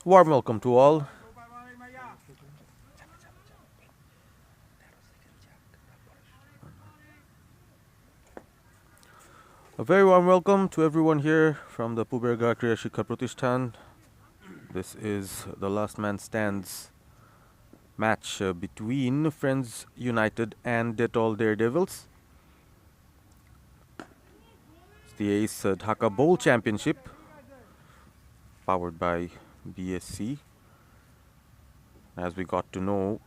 Warm welcome to all. A very warm welcome to everyone here from the Puberga Kriya Shikha Pratishthan. This is the last man stands match between Friends United and Dettol Daredevils. It's the Ace Dhaka Bowl Championship powered by BSC. As we got to know,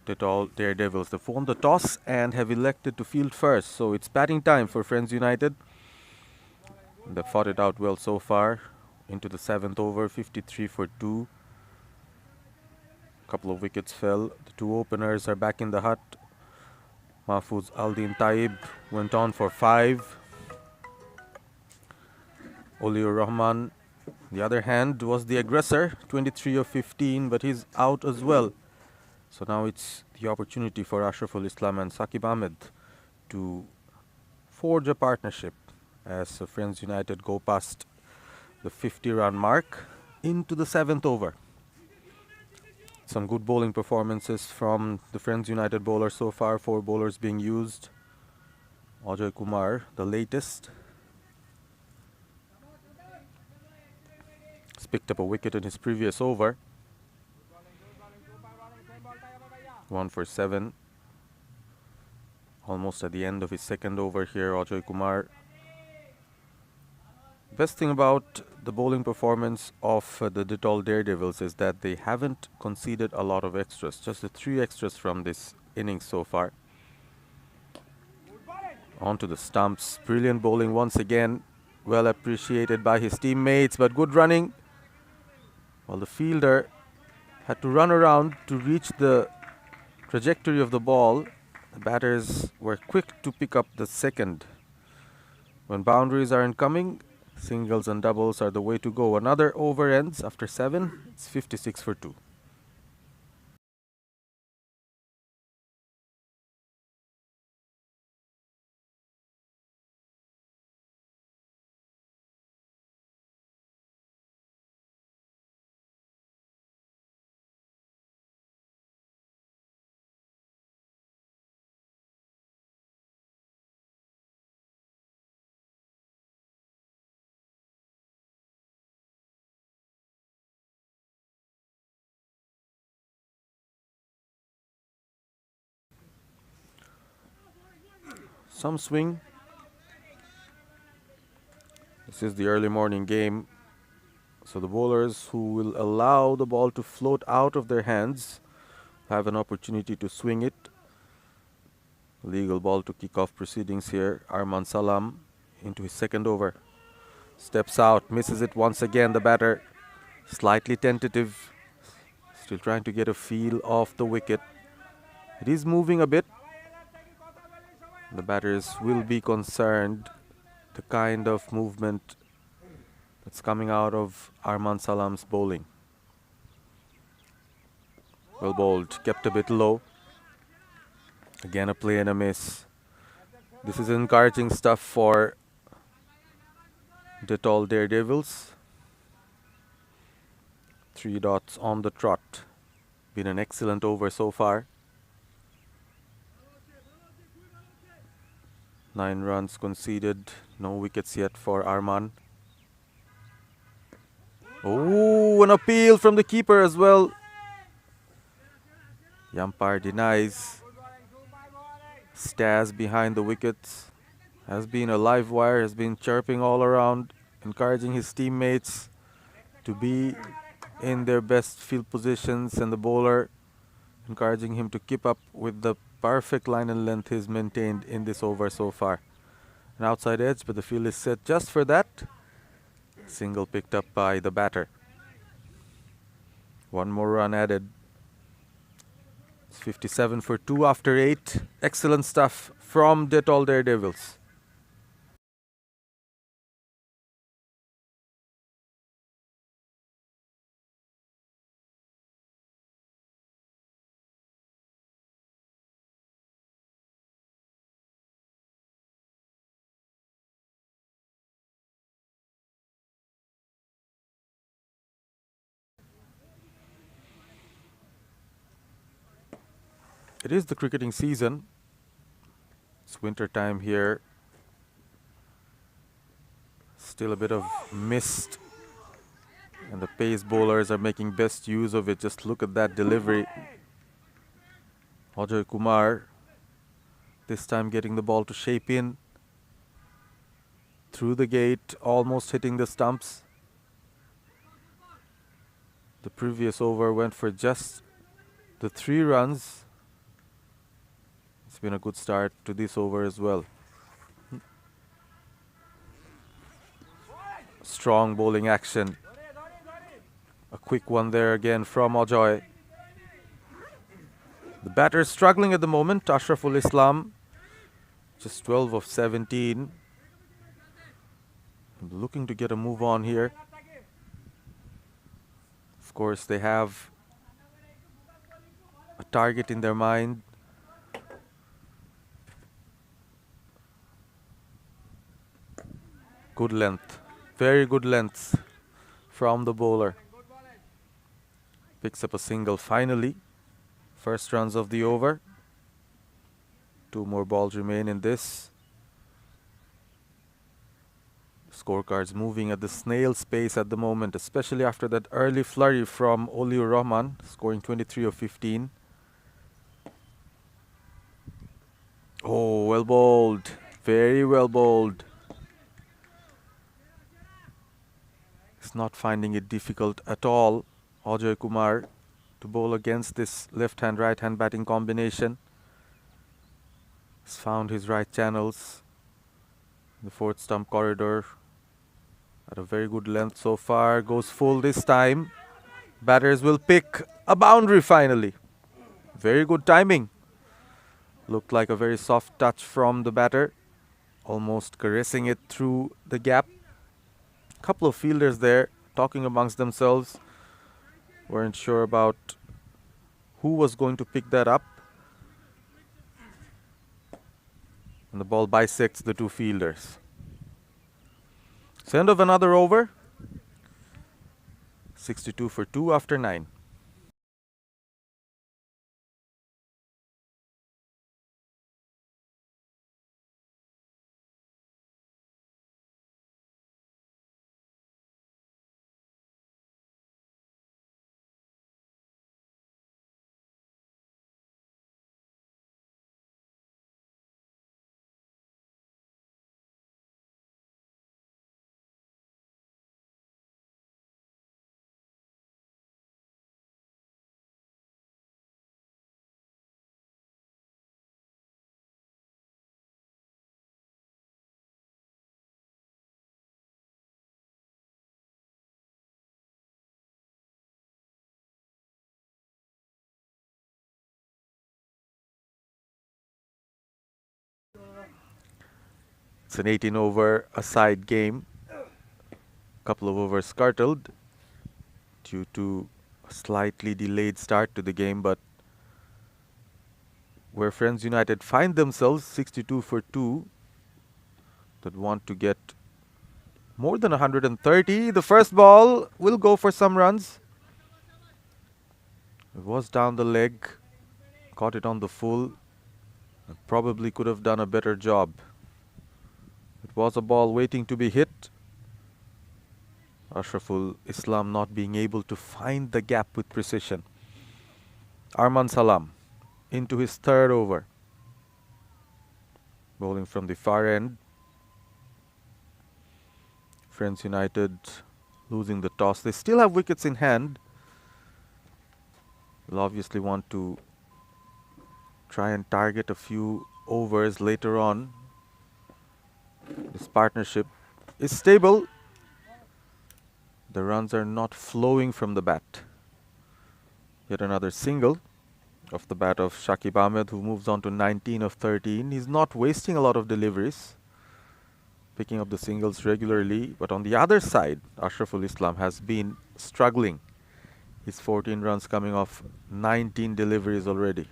Dettol Daredevils, they won the toss and have elected to field first. So it's batting time for Friends United. They've fought it out well so far. Into the 7th over, 53 for 2. A couple of wickets fell. The two openers are back in the hut. Mahfouz Aldin Taib went on for 5. Oliur Rahman, the other hand, was the aggressor, 23 of 15, but he's out as well. So now it's the opportunity for Ashraful Islam and Saqib Ahmed to forge a partnership as Friends United go past the 50-run mark into the 7th over. Some good bowling performances from the Friends United bowlers so far. 4 bowlers being used. Ajay Kumar, the latest. He's picked up a wicket in his previous over. 1 for 7. Almost at the end of his second over here, Ajay Kumar. Best thing about the bowling performance of the Dettol Daredevils is that they haven't conceded a lot of extras. Just the 3 extras from this innings so far. Onto the stumps. Brilliant bowling once again. Well appreciated by his teammates, but good running. While the fielder had to run around to reach the trajectory of the ball, the batters were quick to pick up the second. When boundaries aren't coming, singles and doubles are the way to go. Another over ends after 7. It's 56 for 2. Some swing. This is the early morning game. So the bowlers who will allow the ball to float out of their hands have an opportunity to swing it. Legal ball to kick off proceedings here. Arman Salam into his second over. Steps out, misses it once again. The batter slightly tentative. Still trying to get a feel of the wicket. It is moving a bit. The batters will be concerned the kind of movement that's coming out of Arman Salam's bowling. Well bowled, kept a bit low. Again a play and a miss. This is encouraging stuff for Dettol Daredevils. 3 dots on the trot. Been an excellent over so far. 9 runs conceded. No wickets yet for Arman. Oh, an appeal from the keeper as well. The umpire denies. Staz behind the wickets. Has been a live wire, has been chirping all around, encouraging his teammates to be in their best field positions, and the bowler encouraging him to keep up with the perfect line and length he's maintained in this over so far. An outside edge, but the field is set just for that. Single picked up by the batter. 1 more run added. It's 57 for 2 after 8. Excellent stuff from Dettol Daredevils. It is the cricketing season. It's winter time here. Still a bit of mist, and the pace bowlers are making best use of it. Just look at that delivery. Ajoy Kumar this time getting the ball to shape in through the gate, almost hitting the stumps. The previous over went for just the 3 runs. It's been a good start to this over as well. Strong bowling action. A quick one there again from Ajoy. The batter is struggling at the moment. Ashraful Islam, just 12 of 17. Looking to get a move on here. Of course, they have a target in their mind. Good length. Very good length from the bowler. Picks up a single finally. First runs of the over. 2 more balls remain in this. Scorecards moving at the snail's pace at the moment, especially after that early flurry from Oliur Rahman, scoring 23 of 15. Oh, well bowled. Very well bowled. He's not finding it difficult at all, Ajoy Kumar, to bowl against this left-hand, right-hand batting combination. He's found his right channels. The 4th stump corridor at a very good length so far. Goes full this time. Batters will pick a boundary finally. Very good timing. Looked like a very soft touch from the batter. Almost caressing it through the gap. Couple of fielders there talking amongst themselves. Weren't sure about who was going to pick that up. And the ball bisects the 2 fielders. It's the end of another over. 62 for 2 after 9. It's an 18 over a-side game. Couple of overs scuttled due to a slightly delayed start to the game, but where Friends United find themselves 62 for 2 that want to get more than 130. The first ball will go for some runs. It was down the leg, caught it on the full, and probably could have done a better job. It was a ball waiting to be hit. Ashraful Islam not being able to find the gap with precision. Arman Salam into his 3rd over. Bowling from the far end. Friends United losing the toss. They still have wickets in hand. They'll obviously want to try and target a few overs later on. This partnership is stable. The runs are not flowing from the bat. Yet another single off the bat of Shakib Ahmed, who moves on to 19 of 13. He's not wasting a lot of deliveries, picking up the singles regularly. But on the other side, Ashraful Islam has been struggling. His 14 runs coming off 19 deliveries already.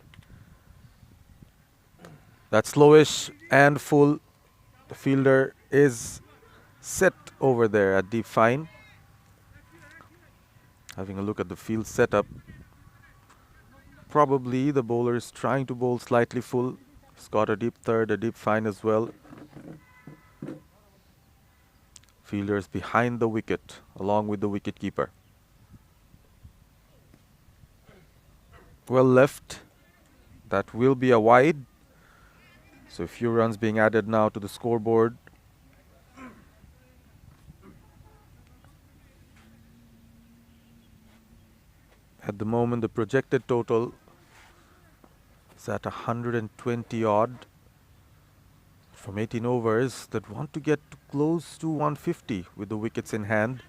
That's slowish and full. The fielder is set over there at deep fine. Having a look at the field setup. probably the bowler is trying to bowl slightly full. He's got a deep third, a deep fine as well. Fielders behind the wicket, along with the wicket keeper. Well left. That will be a wide. So a few runs being added now to the scoreboard. At the moment, the projected total is at 120 odd from 18 overs that want to get close to 150 with the wickets in hand.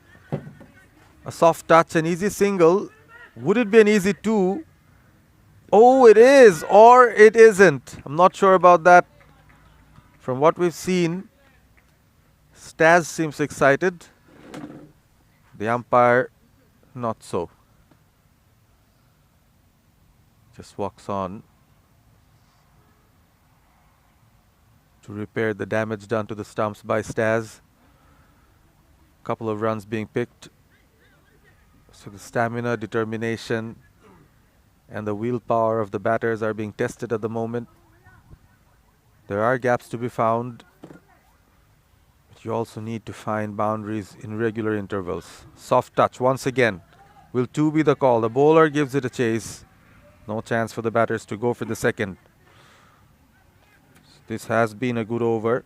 A soft touch, an easy single. Would it be an easy two? Oh, it is, or it isn't. I'm not sure about that. From what we've seen, Staz seems excited. The umpire, not so. Just walks on to repair the damage done to the stumps by Staz. Couple of runs being picked. So the stamina, determination, and the willpower of the batters are being tested at the moment. There are gaps to be found, but you also need to find boundaries in regular intervals. Soft touch once again. Will two be the call? The bowler gives it a chase. No chance for the batters to go for the second. This has been a good over,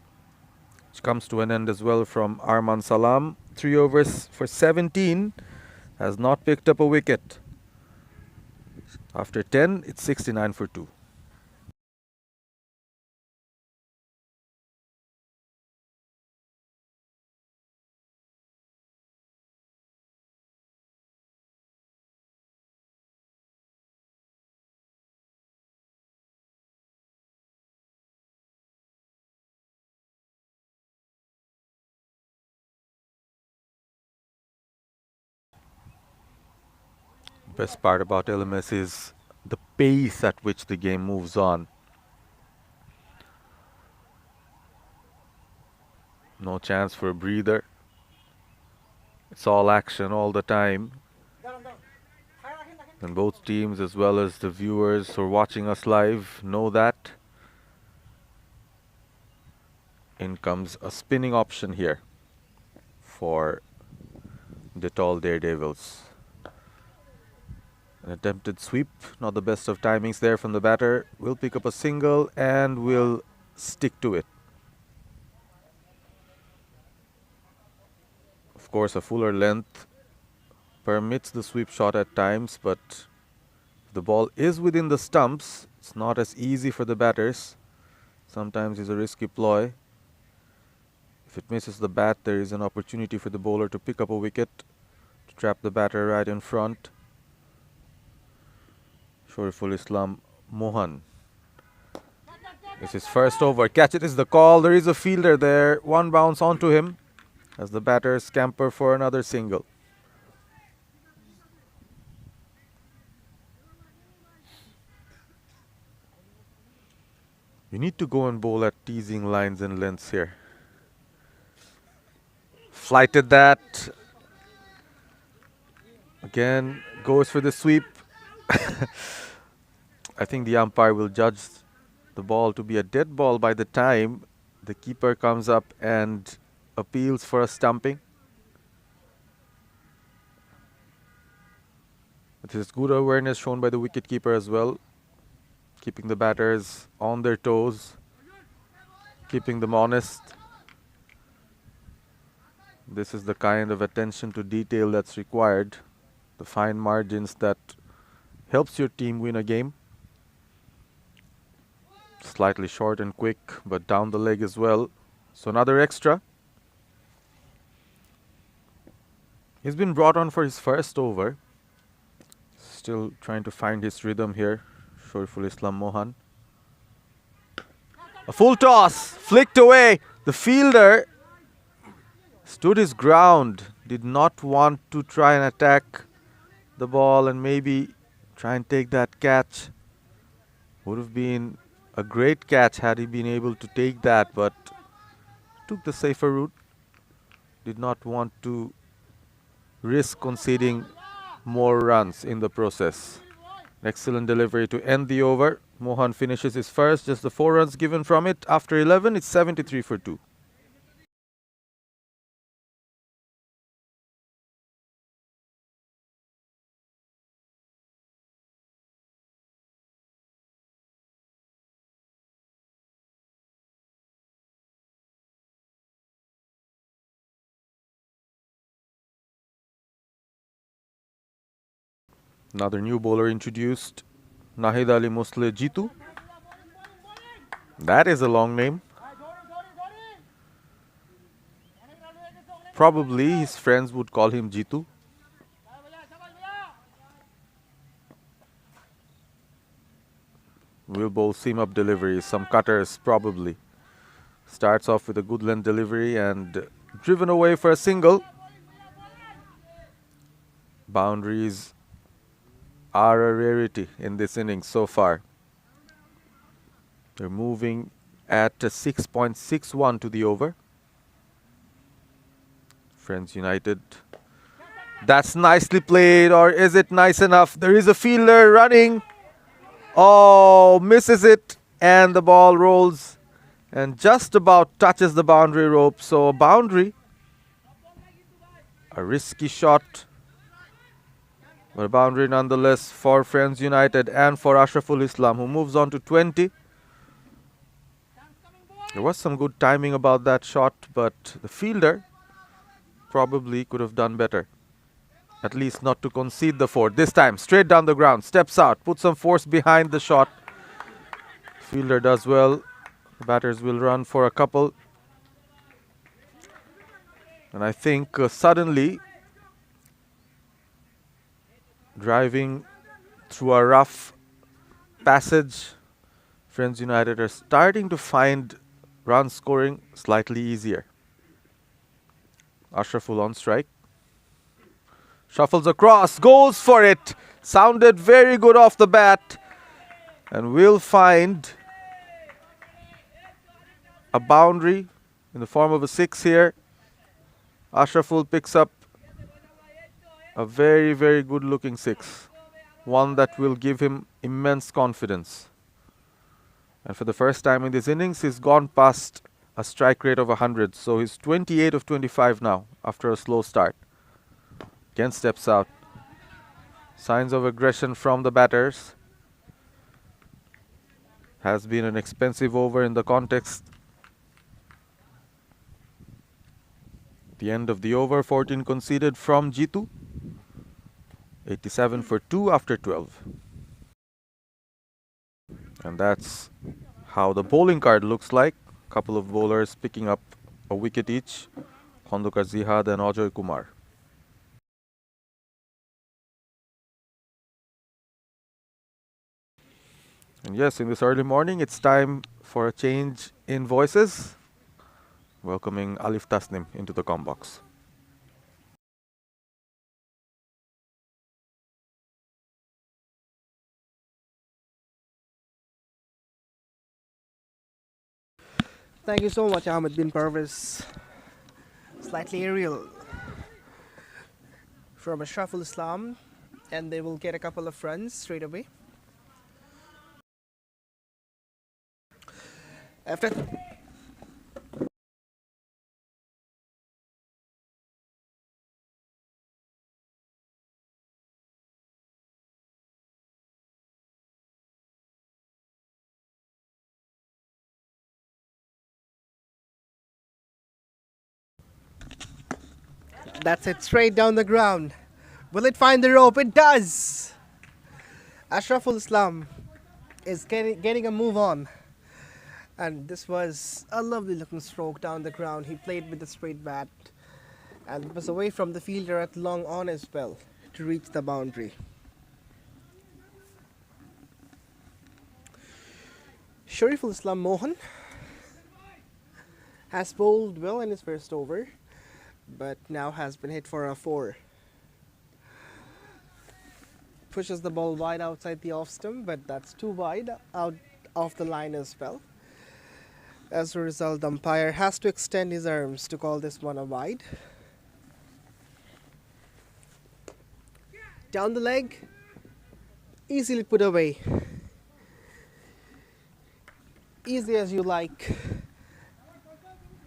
which comes to an end as well from Arman Salam. 3 overs for 17. Has not picked up a wicket. After 10, it's 69 for 2. Best part about LMS is the pace at which the game moves on. No chance for a breather. It's all action all the time. And both teams, as well as the viewers who are watching us live, know that. In comes a spinning option here for Dettol Daredevils. An attempted sweep, not the best of timings there from the batter. Will pick up a single and will stick to it. Of course, a fuller length permits the sweep shot at times, but if the ball is within the stumps, it's not as easy for the batters. Sometimes it's a risky ploy. If it misses the bat, there is an opportunity for the bowler to pick up a wicket, to trap the batter right in front. Shoriful Islam Mohan. This is first over. Catch it is the call. There is a fielder there. One bounce onto him as the batter scamper for another single. You need to go and bowl at teasing lines and lengths here. Flighted that. Again, goes for the sweep. I think the umpire will judge the ball to be a dead ball by the time the keeper comes up and appeals for a stumping. This is good awareness shown by the wicketkeeper as well, keeping the batters on their toes, keeping them honest. This is the kind of attention to detail that's required, the fine margins that helps your team win a game. Slightly short and quick, but down the leg as well. So another extra. He's been brought on for his first over. Still trying to find his rhythm here. Shoriful Islam Mohan. A full toss, flicked away. The fielder stood his ground, did not want to try and attack the ball and maybe try and take that catch. Would have been a great catch had he been able to take that, but took the safer route. Did not want to risk conceding more runs in the process. Excellent delivery to end the over. Mohan finishes his first, just the 4 runs given from it. After 11, it's 73 for 2. Another new bowler introduced, Nahid Ali Musle Jitu. That is a long name. Probably his friends would call him Jitu. Will bowl seam-up deliveries, some cutters probably. Starts off with a good length delivery and driven away for a single. Boundaries are a rarity in this innings so far. They're moving at a 6.61 to the over. Friends United. That's nicely played, or is it nice enough? There is a fielder running. Oh, misses it, and the ball rolls and just about touches the boundary rope. So a boundary. A risky shot, but a boundary nonetheless for Friends United and for Ashraful Islam, who moves on to 20. There was some good timing about that shot, but the fielder probably could have done better. At least not to concede the 4. This time, straight down the ground, steps out, puts some force behind the shot. Fielder does well. The batters will run for a couple. And I think suddenly, driving through a rough passage, Friends United are starting to find run scoring slightly easier. Ashraful on strike. Shuffles across, goes for it. Sounded very good off the bat. And will find a boundary in the form of a 6 here. Ashraful picks up a very, very good looking 6. One that will give him immense confidence. And for the first time in this innings, he's gone past a strike rate of 100. So he's 28 of 25 now after a slow start. Again steps out. Signs of aggression from the batters. Has been an expensive over in the context. The end of the over, 14 conceded from Jitu. 87 for 2 after 12. And that's how the bowling card looks like. Couple of bowlers picking up a wicket each. Khandukar Zihad and Ajoy Kumar. And yes, in this early morning, it's time for a change in voices. Welcoming Alif Tasnim into the comm box. Thank you so much, Ahmed bin Parvez. Slightly aerial from Ashraful Islam, and they will get a couple of runs straight away. After that's it, straight down the ground. Will it find the rope? It does. Ashraful Islam is getting a move on. And this was a lovely looking stroke down the ground. He played with the straight bat and was away from the fielder at long on as well to reach the boundary. Shariful Islam Mohan has bowled well in his first over, but now has been hit for a 4. Pushes the ball wide outside the off stump, but that's too wide out of the line as well. As a result, the umpire has to extend his arms to call this one a wide. Down the leg. Easily put away. Easy as you like.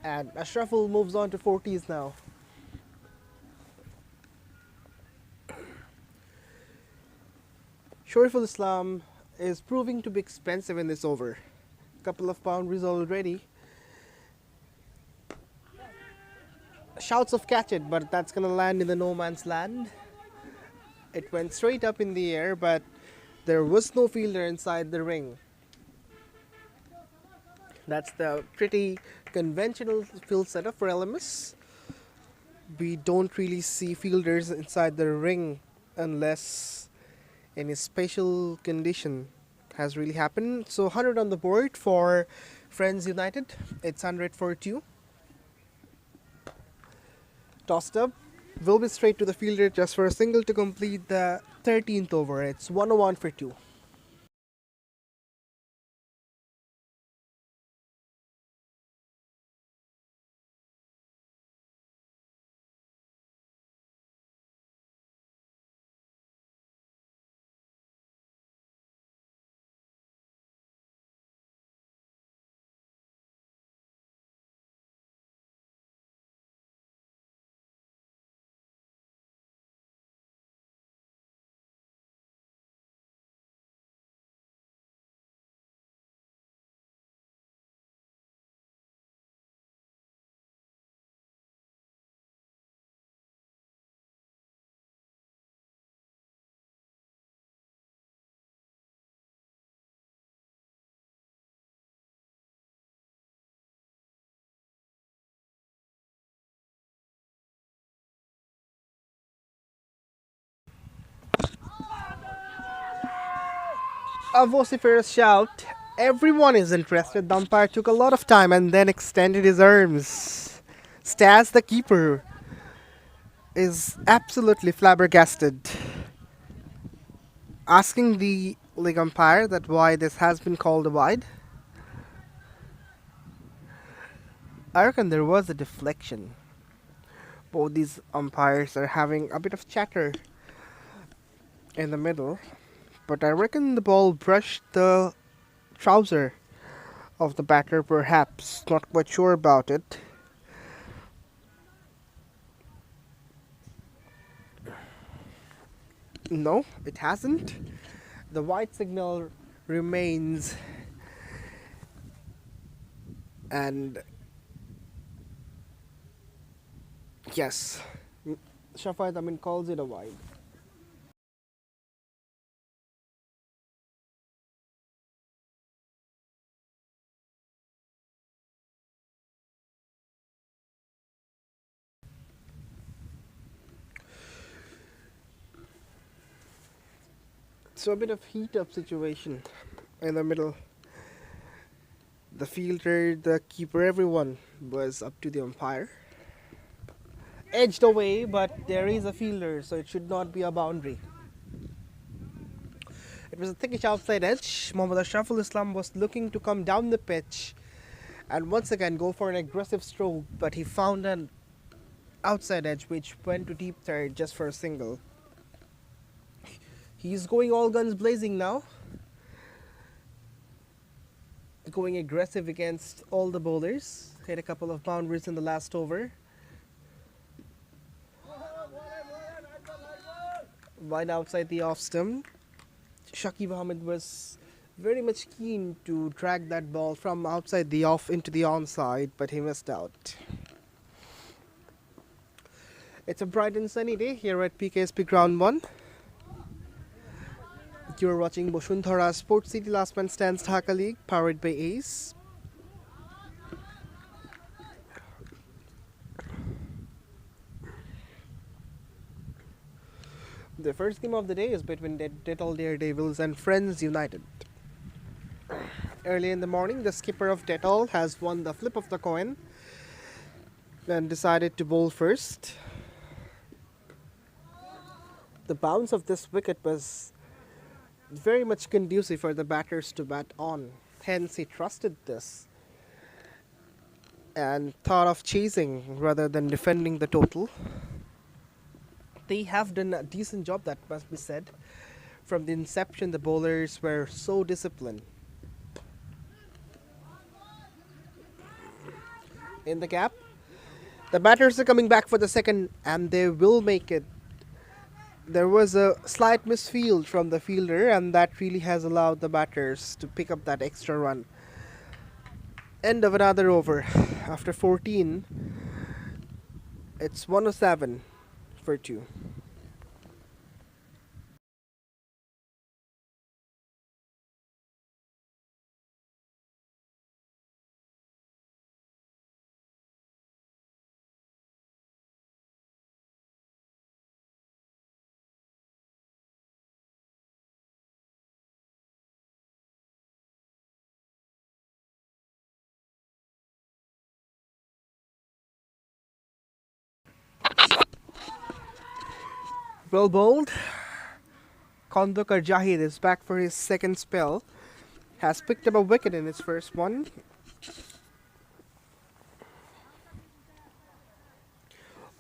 And Ashraful moves on to 40s now. Shariful Islam is proving to be expensive in this over. Couple of boundaries already. Shouts of catch it, but that's gonna land in the no man's land. It went straight up in the air, but there was no fielder inside the ring. That's the pretty conventional field setup for LMS. We don't really see fielders inside the ring unless any special condition has really happened. So 100 on the board for Friends United. It's 100 for 2. Tossed up. Will be straight to the fielder just for a single to complete the 13th over. It's 101 for 2. A vociferous shout. Everyone is interested. The umpire took a lot of time and then extended his arms. Stas, the keeper, is absolutely flabbergasted, asking the league umpire that why this has been called a wide. I reckon there was a deflection. Both these umpires are having a bit of chatter in the middle, but I reckon the ball brushed the trouser of the batter, perhaps. Not quite sure about it. No, it hasn't. The white signal remains, and yes, Shafat Amin calls it a wide. So a bit of heat up situation in the middle. The fielder, the keeper, everyone was up to the umpire. Edged away, but there is a fielder, so it should not be a boundary. It was a thickish outside edge. Mohammad Ashraful Islam was looking to come down the pitch and once again go for an aggressive stroke, but he found an outside edge which went to deep third just for a single. He's going all guns blazing now. Going aggressive against all the bowlers. Hit a couple of boundaries in the last over. Wide outside the off stump. Shakib Ahmed was very much keen to drag that ball from outside the off into the onside, but he missed out. It's a bright and sunny day here at PKSP Ground 1. You're watching Bosundhara Sports City Last Man Stands Dhaka League, powered by Ace. The first game of the day is between Dettol Daredevils and Friends United. Early in the morning, the skipper of Dettol has won the flip of the coin and decided to bowl first. The bounce of this wicket was very much conducive for the batters to bat on. Hence, he trusted this and thought of chasing rather than defending the total. They have done a decent job, that must be said. From the inception, the bowlers were so disciplined. In the gap, the batters are coming back for the second, and they will make it. There was a slight misfield from the fielder, and that really has allowed the batters to pick up that extra run. End of another over. After 14, it's 107 for 2. Well bowled. Kondokar Jahid is back for his second spell. Has picked up a wicket in his first one.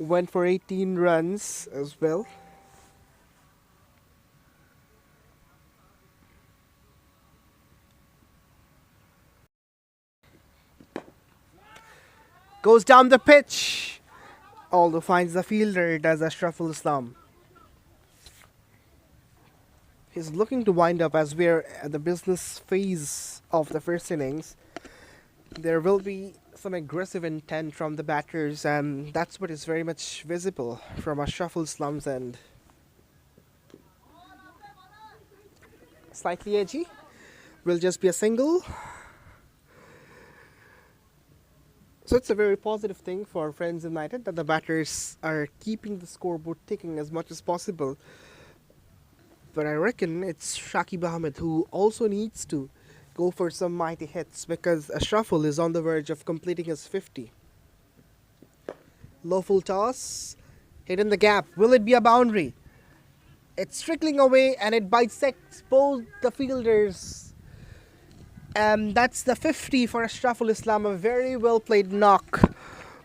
Went for 18 runs as well. Goes down the pitch. Although finds the fielder, does Ashraful Islam. He's looking to wind up as we're at the business phase of the first innings. There will be some aggressive intent from the batters, and that's what is very much visible from Ashraful Islam's end. Slightly edgy. Will just be a single. So it's a very positive thing for Friends United that the batters are keeping the scoreboard ticking as much as possible. But I reckon it's Shakib Ahmed who also needs to go for some mighty hits because Ashraful is on the verge of completing his 50. Low full toss, hit in the gap. Will it be a boundary? It's trickling away and it bisects both the fielders. And that's the 50 for Ashraful Islam, a very well played knock.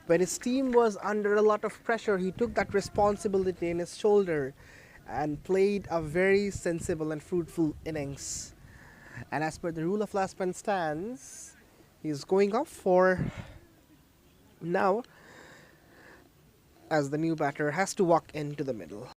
When his team was under a lot of pressure, he took that responsibility in his shoulder and played a very sensible and fruitful innings. And as per the rule of last man stands, he's going off for now as the new batter has to walk into the middle.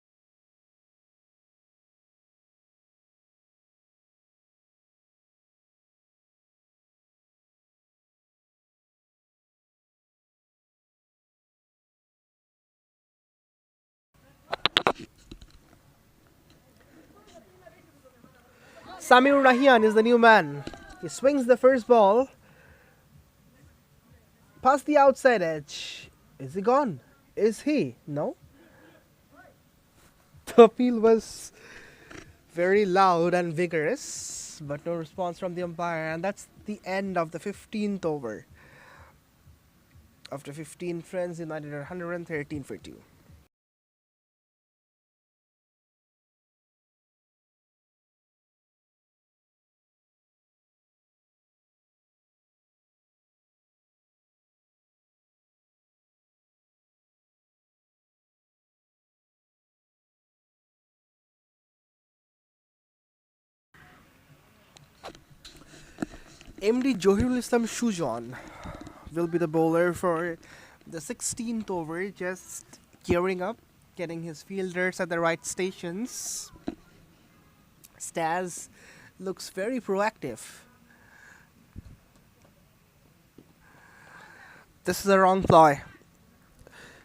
Samir Nahian is the new man. He swings the first ball past the outside edge. Is he gone? Is he? No. The appeal was very loud and vigorous, but no response from the umpire, and that's the end of the 15th over. After 15, Friends United are 113 for 2. MD Johirul Islam Shujon will be the bowler for the 16th over, just gearing up, getting his fielders at the right stations. Staz looks very proactive. This is a wrong ploy.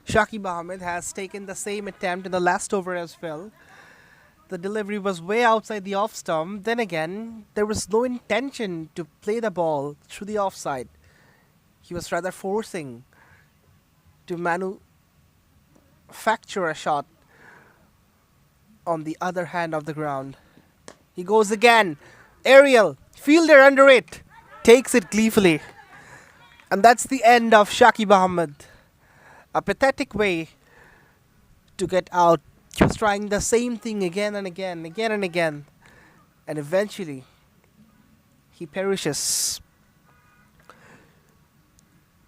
Shakib Ahmed has taken the same attempt in the last over as well. The delivery was way outside the off stump. Then again, there was no intention to play the ball through the offside. He was rather forcing to manufacture a shot on the other hand of the ground. He goes again. Aerial, fielder under it, takes it gleefully. And that's the end of Shakib Ahmed. A pathetic way to get out. He was trying the same thing again and again, again and again. And eventually, he perishes.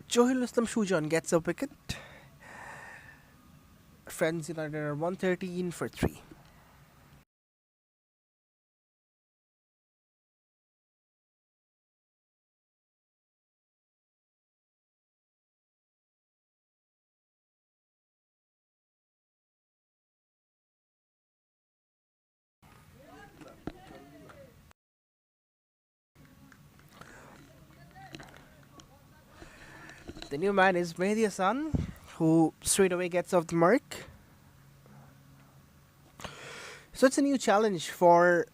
Johil Islam Shujan gets a wicket. Friends United are 113 for 3. The new man is Mehdi Hassan, who straight away gets off the mark. So it's a new challenge for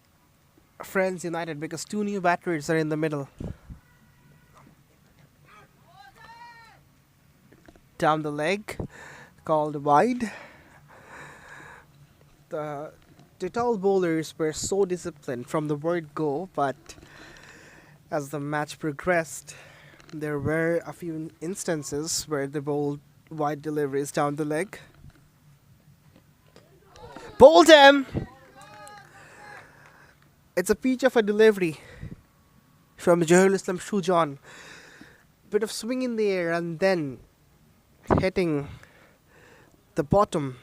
Friends United because two new batters are in the middle. Down the leg, called wide. The Dettol bowlers were so disciplined from the word go, but as the match progressed, there were a few instances where they bowled wide deliveries down the leg. Bowled him! It's a peach of a delivery from Jahirul Islam Shujan. Bit of swing in the air and then hitting the bottom.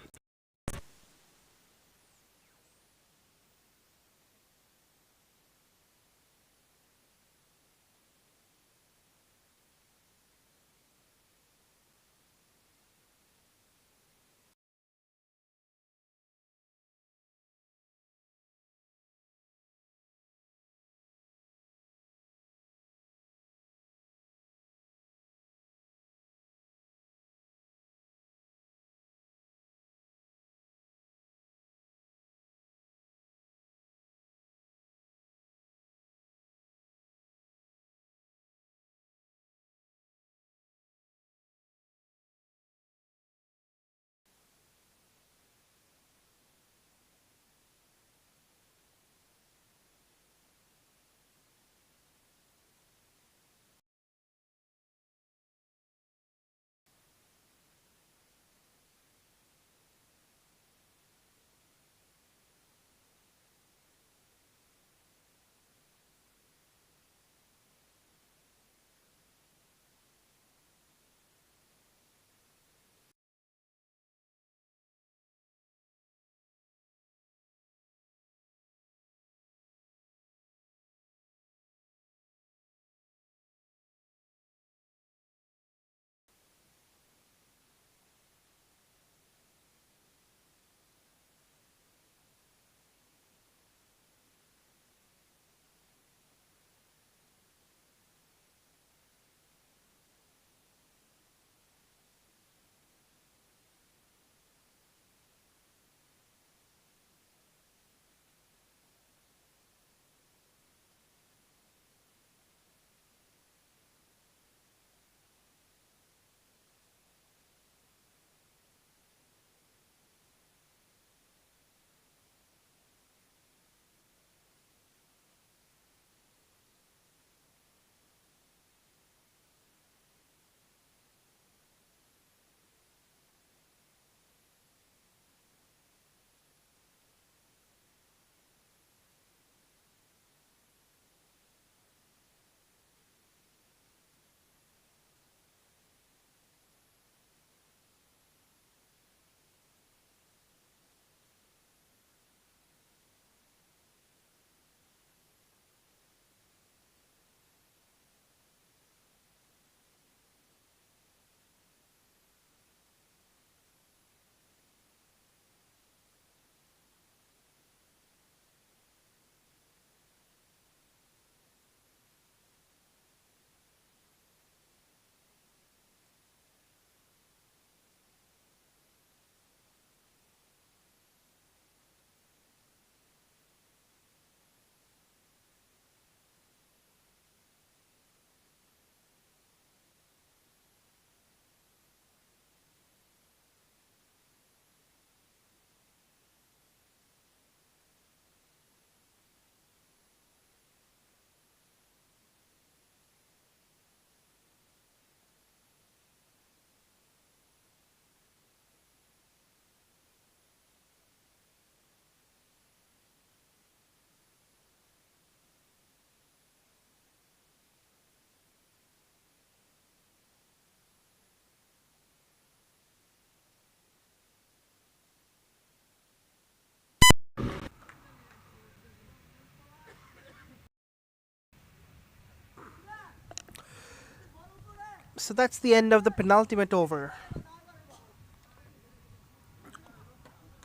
So that's the end of the penultimate over.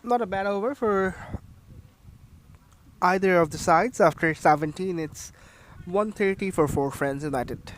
Not a bad over for either of the sides. After 17, it's 130 for four Friends United.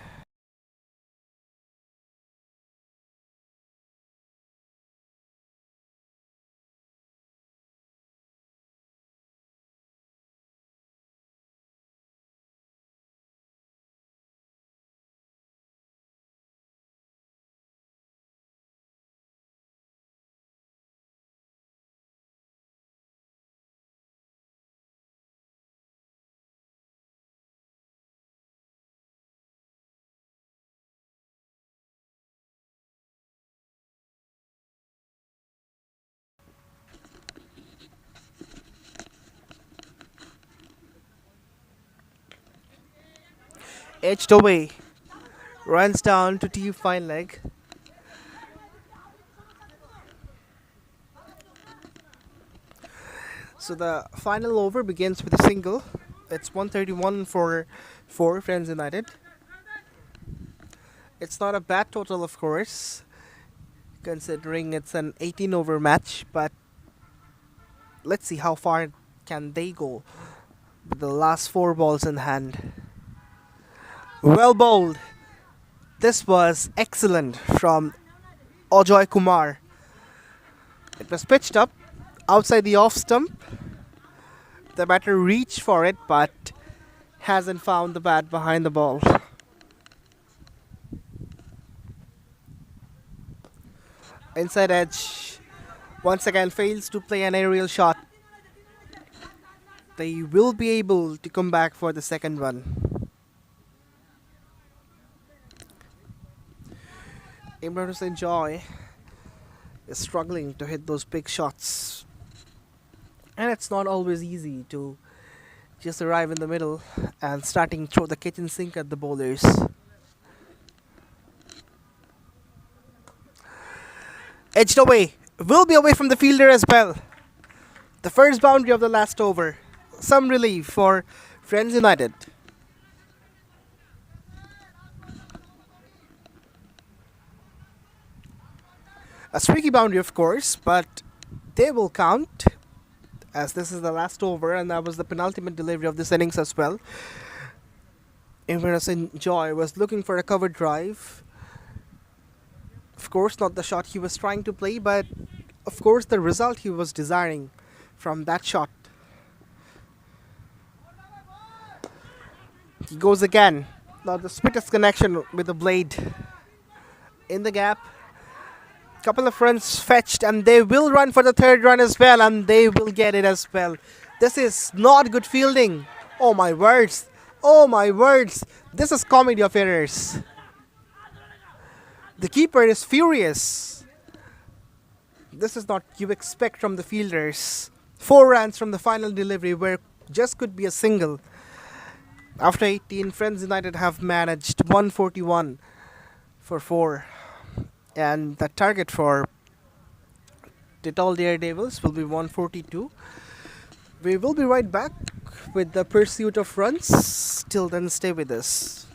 edged away, runs down to deep fine leg. So the final over begins with a single. It's 131 for 4 Friends United. It's not a bad total, of course, considering it's an 18 over match, but let's see how far can they go with the last 4 balls in hand. Well bowled. This was excellent from Ajoy Kumar. It was pitched up outside the off stump. The batter reached for it but hasn't found the bat behind the ball. Inside edge once again fails to play an aerial shot. They will be able to come back for the second one. Imran Hussain Joy is struggling to hit those big shots. And it's not always easy to just arrive in the middle and starting throw the kitchen sink at the bowlers. Edged away. Will be away from the fielder as well. The first boundary of the last over. Some relief for Friends United. A streaky boundary, of course, but they will count as this is the last over and that was the penultimate delivery of this innings as well. Imran Hussain Joy was looking for a cover drive. Of course, not the shot he was trying to play, but of course the result he was desiring from that shot. He goes again. Now the splitters connection with the blade in the gap. Couple of runs fetched and they will run for the third run as well and they will get it as well. This is not good fielding. Oh my words. Oh my words. This is comedy of errors. The keeper is furious. This is not you expect from the fielders. 4 runs from the final delivery where just could be a single. After 18, Friends United have managed 141 for 4. And the target for Dettol Daredevils will be 142. We will be right back with the pursuit of runs. Till then, stay with us.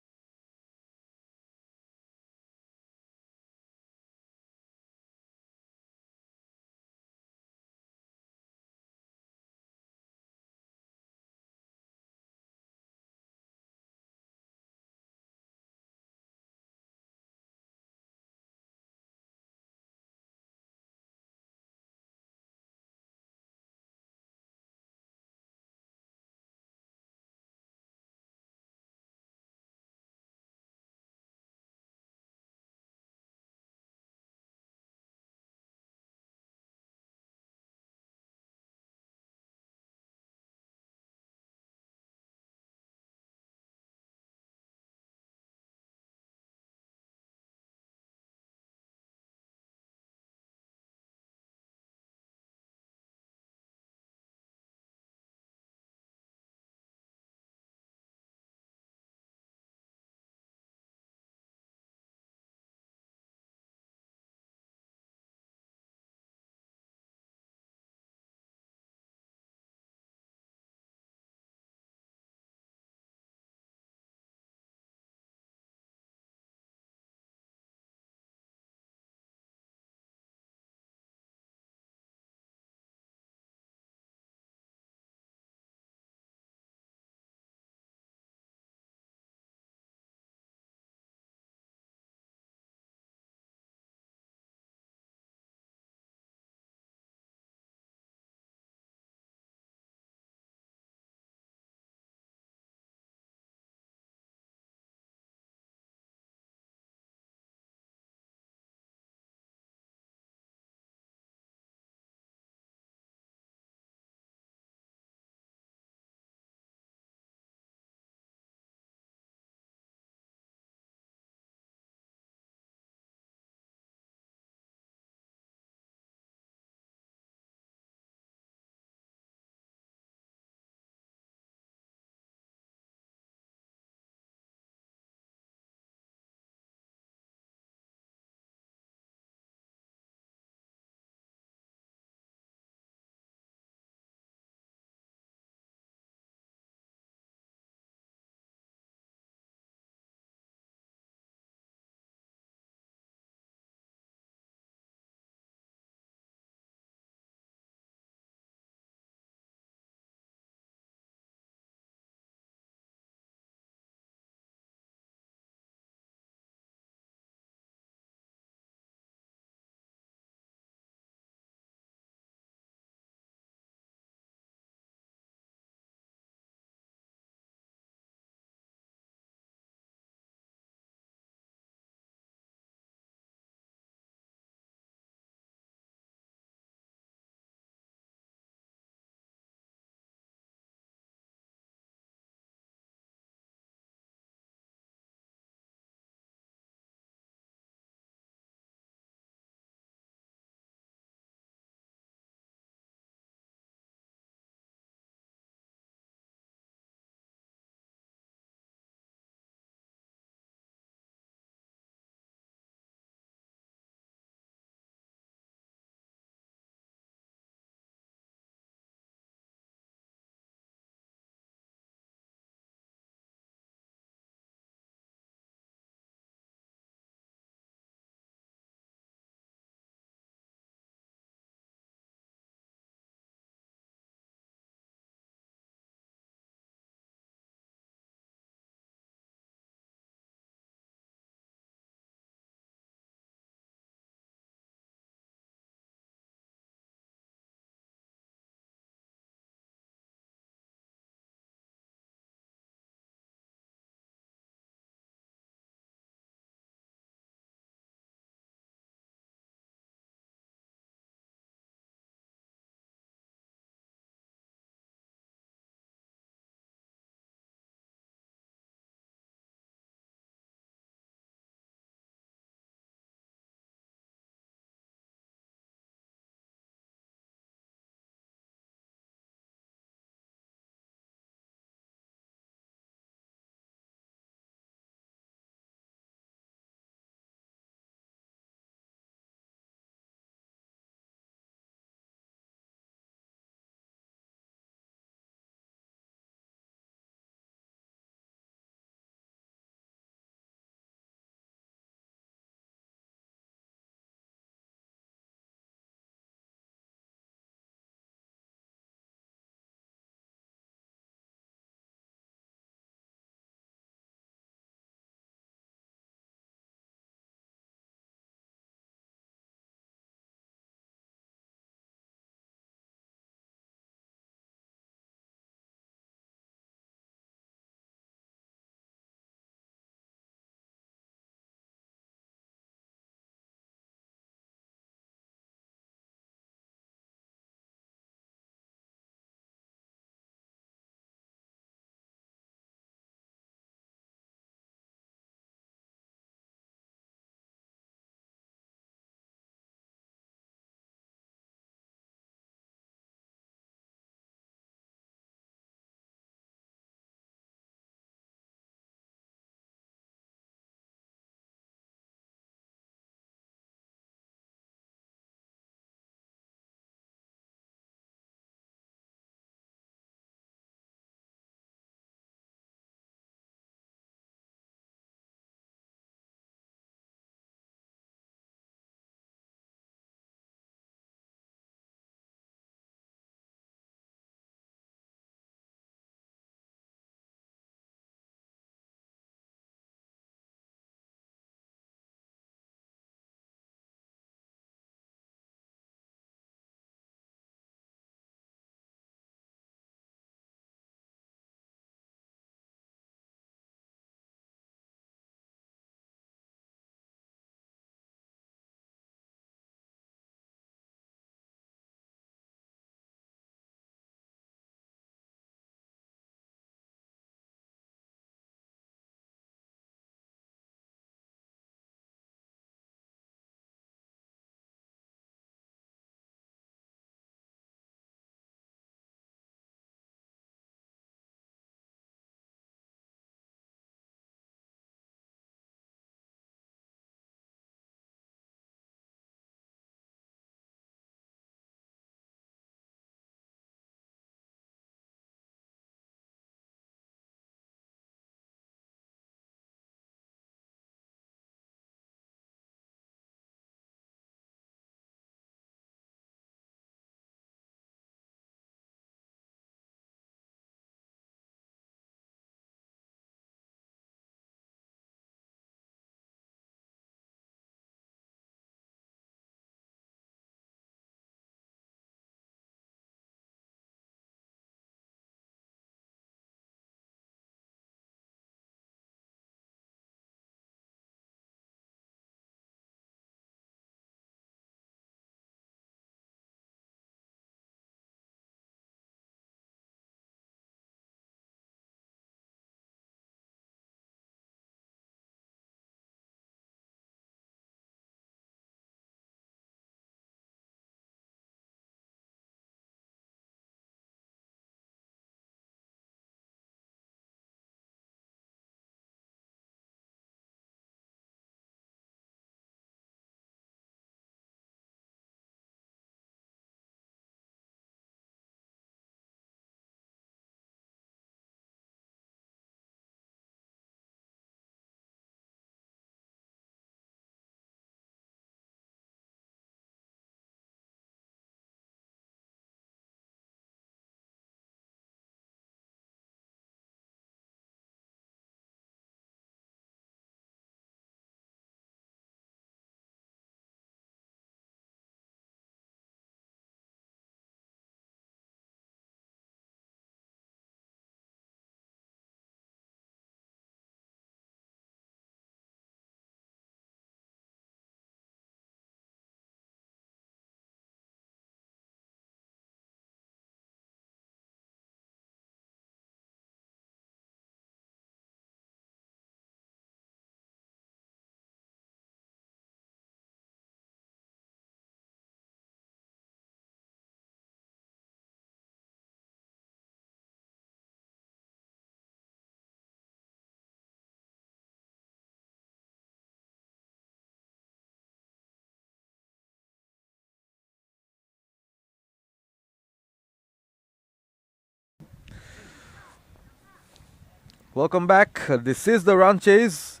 Welcome back. This is the run chase.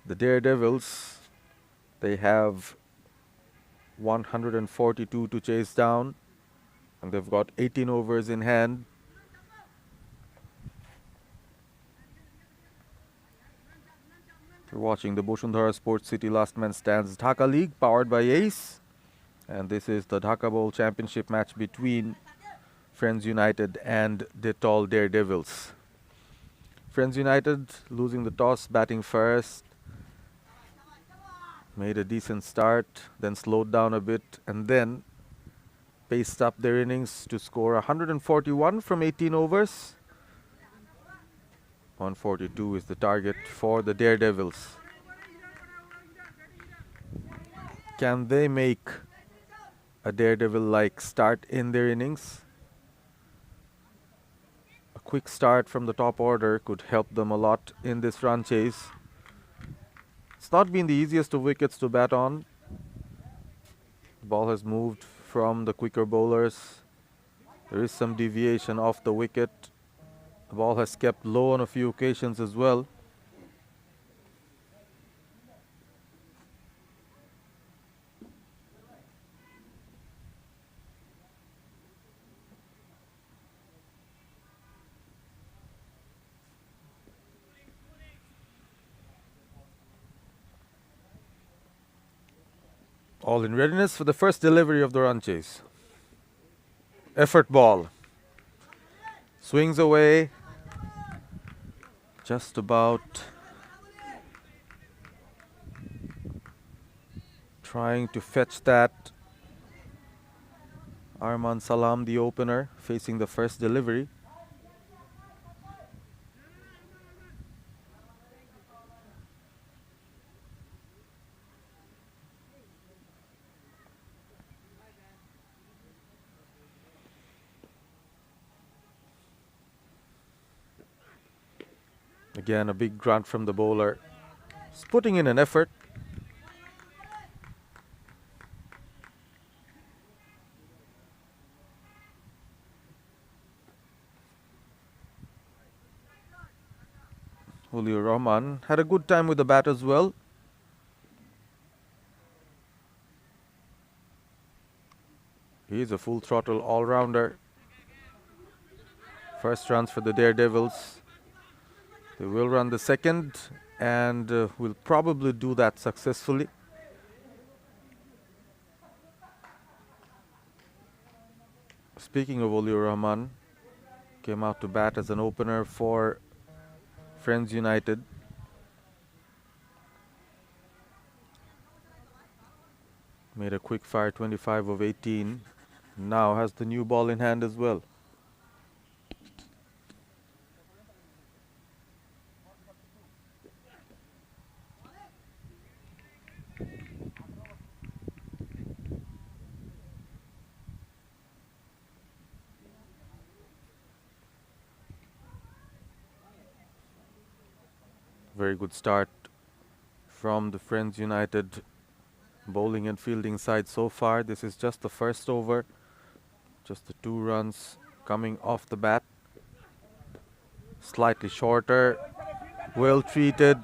The Daredevils, they have 142 to chase down, and they've got 18 overs in hand. You're watching the Boshundhara Sports City Last Man Stands Dhaka League, powered by Ace. And this is the Dhaka Bowl Championship match between Friends United and Dettol Daredevils. Friends United losing the toss, batting first. Made a decent start, then slowed down a bit, and then paced up their innings to score 141 from 18 overs. 142 is the target for the Daredevils. Can they make a Daredevil-like start in their innings? A quick start from the top order could help them a lot in this run chase. It's not been the easiest of wickets to bat on. The ball has moved from the quicker bowlers. There is some deviation off the wicket. The ball has kept low on a few occasions as well. All in readiness for the first delivery of the run chase. Effort ball. Swings away. Just about trying to fetch that. Arman Salam, the opener, facing the first delivery. Again, a big grunt from the bowler. He's putting in an effort. Julio Rahman had a good time with the bat as well. He's a full throttle all-rounder. First runs for the Daredevils. They will run the second and will probably do that successfully. Speaking of Julio Rahman, came out to bat as an opener for Friends United. Made a quick fire 25 of 18. Now has the new ball in hand as well. Very good start from the Friends United bowling and fielding side so far. This is just the first over. Just the 2 runs coming off the bat. Slightly shorter. Well treated.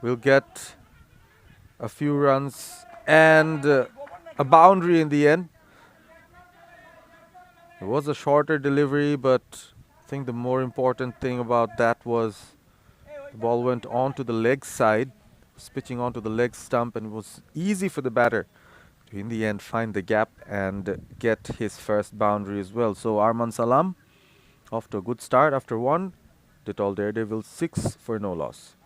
Will get a few runs and a boundary in the end. It was a shorter delivery, but I think the more important thing about that was the ball went onto the leg side, pitching onto the leg stump, and it was easy for the batter to, in the end, find the gap and get his first boundary as well. So Arman Salam off to a good start after 1. Dettol Daredevils 6 for no loss.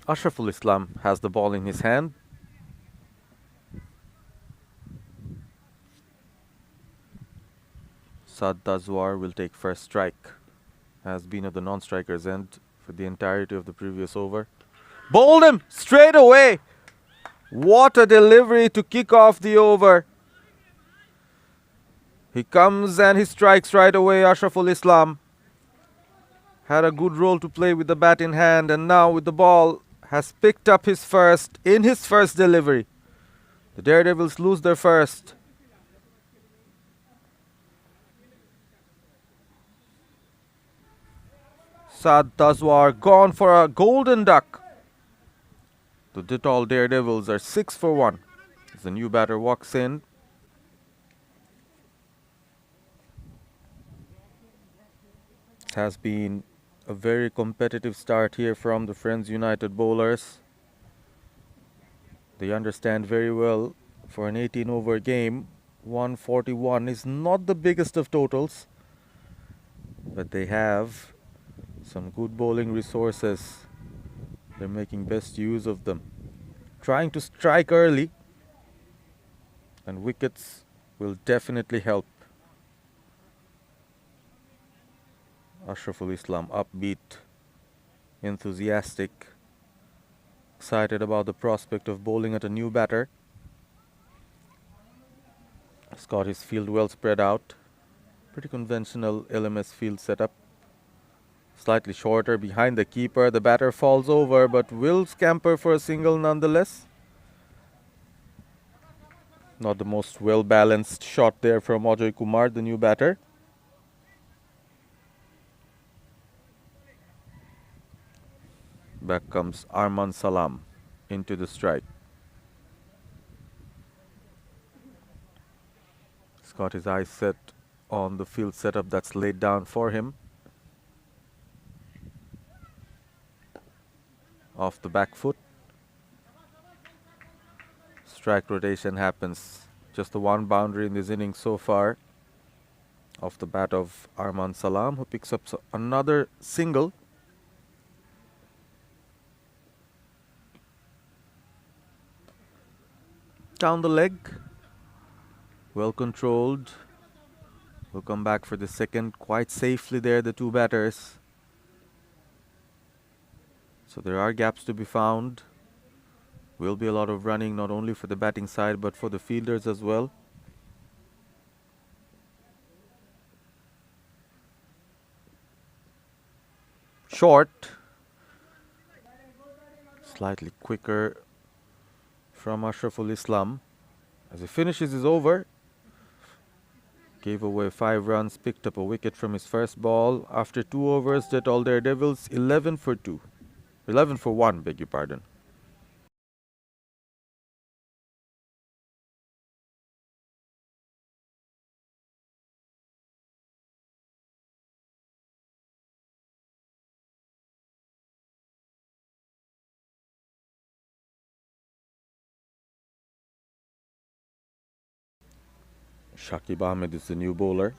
Ashraful Islam has the ball in his hand. Saad Tazwar will take first strike. Has been at the non-striker's end for the entirety of the previous over. Bowled him straight away. What a delivery to kick off the over. He comes and he strikes right away. Ashraful Islam had a good role to play with the bat in hand, and now with the ball has picked up his first in his first delivery. The Daredevils lose their first. Saad Tazwar gone for a golden duck. The Dettol Daredevils are 6 for 1 as the new batter walks in. It has been a very competitive start here from the Friends United bowlers. They understand very well for an 18-over game, 141 is not the biggest of totals, but they have some good bowling resources. They're making best use of them. Trying to strike early, and wickets will definitely help. Ashraful Islam upbeat, enthusiastic, excited about the prospect of bowling at a new batter. He's got his field well spread out. Pretty conventional LMS field setup. Slightly shorter behind the keeper. The batter falls over but will scamper for a single nonetheless. Not the most well balanced shot there from Ajoy Kumar, the new batter. Back comes Arman Salam into the strike. He's got his eyes set on the field setup that's laid down for him. Off the back foot. Strike rotation happens. Just the one boundary in this innings so far. Off the bat of Arman Salam, who picks up another single. Down the leg. Well controlled. Will come back for the second quite safely there, the two batters. So there are gaps to be found. Will be a lot of running, not only for the batting side but for the fielders as well. Short. Slightly quicker from Ashraful Islam. As he finishes his over, gave away 5 runs, picked up a wicket from his first ball. After 2 overs, Dettol Daredevils 11 for 2. 11 for 1, beg your pardon. Shakib Ahmed is the new bowler,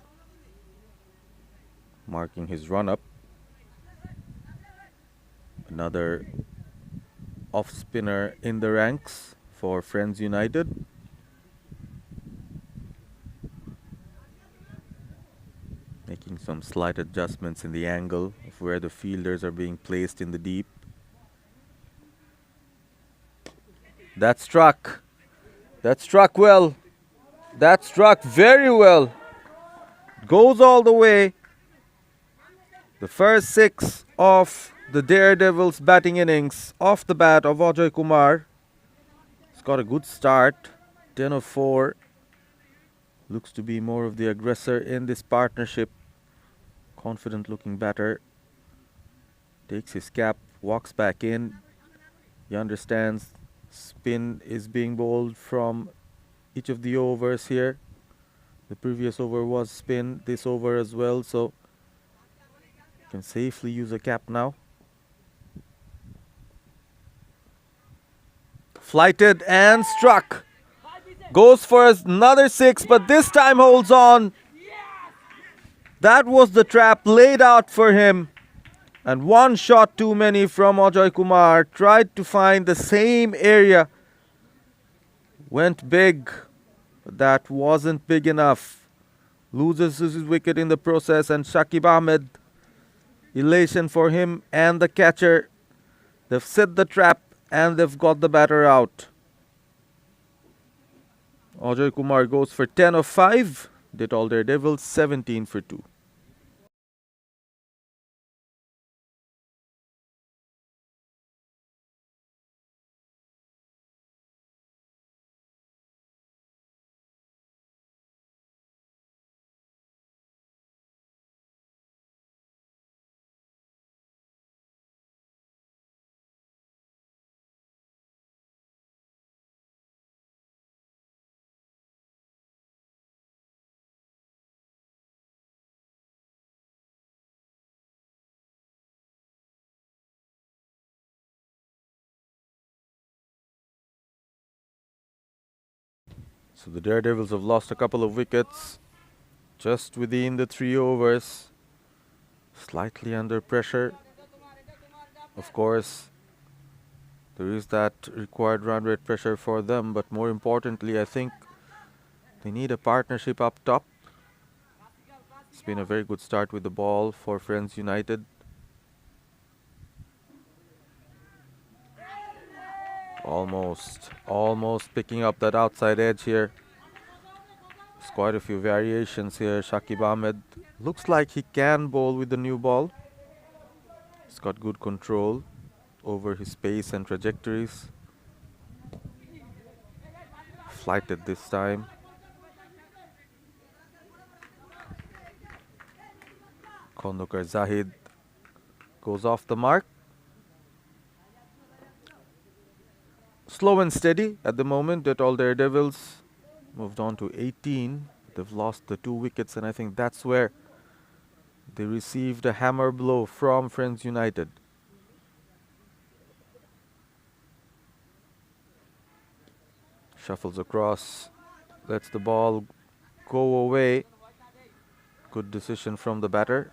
marking his run-up. Another off-spinner in the ranks for Friends United. Making some slight adjustments in the angle of where the fielders are being placed in the deep. That struck. That struck well. That struck very well. Goes all the way. The first 6 of the Daredevils batting innings off the bat of Ajoy Kumar. He's got a good start. 10 of 4. Looks to be more of the aggressor in this partnership. Confident looking batter. Takes his cap, walks back in. He understands spin is being bowled from each of the overs here. The previous over was spin, this over as well, so can safely use a cap now. Flighted and struck. Goes for another 6, but this time holds on. That was the trap laid out for him. And one shot too many from Ajoy Kumar. Tried to find the same area. Went big, but that wasn't big enough. Loses his wicket in the process, and Shakib Ahmed, elation for him and the catcher. They've set the trap and they've got the batter out. Ajay Kumar goes for 10 of 5. Dettol Daredevils 17 for 2. So the Daredevils have lost a couple of wickets just within the 3 overs. Slightly under pressure. Of course, there is that required run rate pressure for them, but more importantly, I think they need a partnership up top. It's been a very good start with the ball for Friends United. Almost picking up that outside edge here. There's quite a few variations here. Shakib Ahmed looks like he can bowl with the new ball. He's got good control over his pace and trajectories. Flighted this time. Kondokar Zahid goes off the mark. Slow and steady at the moment. Dettol Daredevils moved on to 18. They've lost the 2 wickets, and I think that's where they received a hammer blow from Friends United. Shuffles across, lets the ball go away. Good decision from the batter.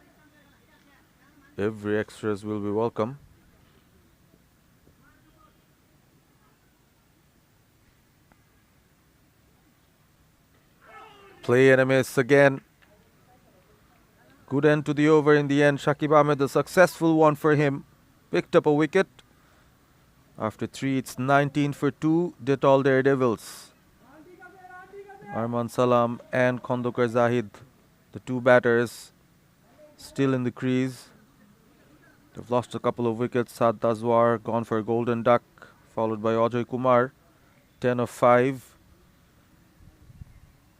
Every extras will be welcome. Play and a miss again. Good end to the over in the end. Shakib Ahmed, a successful one for him. Picked up a wicket. After 3, it's 19 for 2. Dettol Daredevils. Arman Salam and Kondokar Zahid, the 2 batters, still in the crease. They've lost a couple of wickets. Saad Tazwar gone for a golden duck, followed by Ajay Kumar, 10 of 5.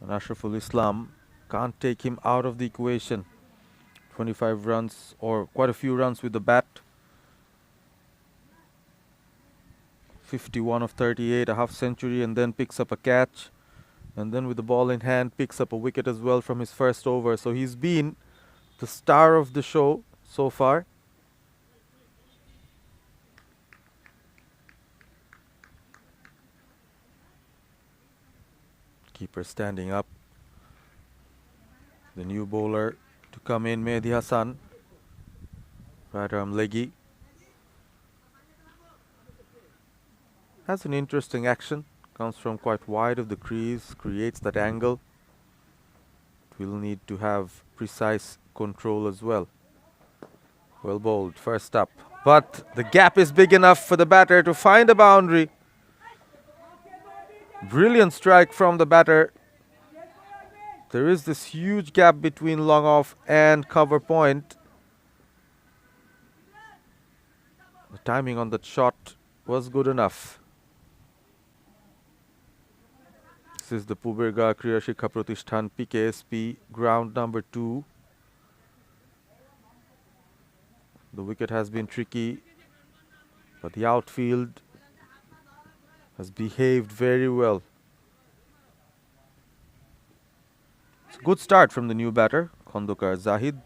And Ashraful Islam, can't take him out of the equation. 25 runs, or quite a few runs with the bat. 51 of 38, a half century, and then picks up a catch. And then with the ball in hand, picks up a wicket as well from his first over. So he's been the star of the show so far. Keeper standing up. The new bowler to come in, Mehdi Hassan. Right arm leggy. Has an interesting action. Comes from quite wide of the crease, creates that angle. It will need to have precise control as well. Well bowled, first up. But the gap is big enough for the batter to find a boundary. Brilliant strike from the batter. There is this huge gap between long off and cover point. The timing on that shot was good enough. This is the Puberga Kriya Shikha Pratishthan PKSP ground number 2. The wicket has been tricky, but the outfield has behaved very well. It's a good start from the new batter, Kondokar Zahid.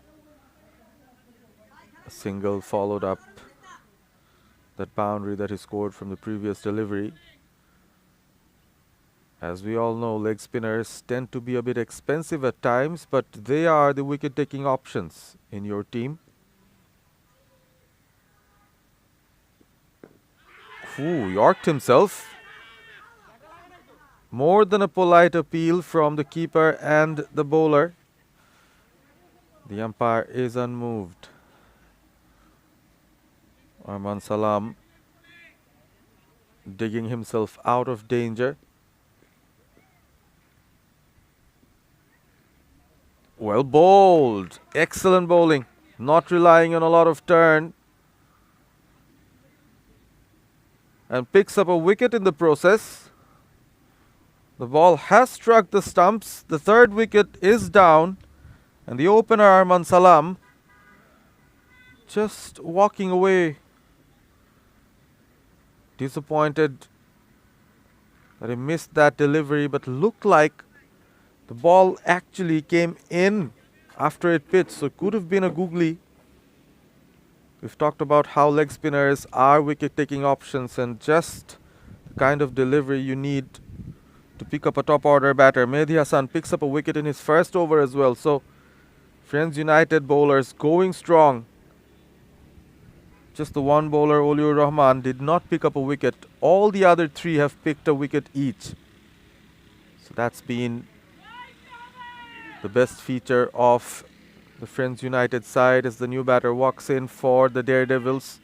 A single followed up that boundary that he scored from the previous delivery. As we all know, leg spinners tend to be a bit expensive at times, but they are the wicket-taking options in your team. Yorked himself. More than a polite appeal from the keeper and the bowler. The umpire is unmoved. Arman Salam digging himself out of danger. Well bowled. Excellent bowling. Not relying on a lot of turn. And picks up a wicket in the process. The ball has struck the stumps. The third wicket is down. And the opener Arman Salam just walking away. Disappointed that he missed that delivery, but looked like the ball actually came in after it pitched, so it could have been a googly. We've talked about how leg spinners are wicket-taking options and just the kind of delivery you need to pick up a top-order batter. Mehdi Hassan picks up a wicket in his first over as well, so Friends United bowlers going strong. Just the one bowler, Oliur Rahman, did not pick up a wicket. All the other three have picked a wicket each. So that's been the best feature of the Friends United side as the new batter walks in for the Daredevils.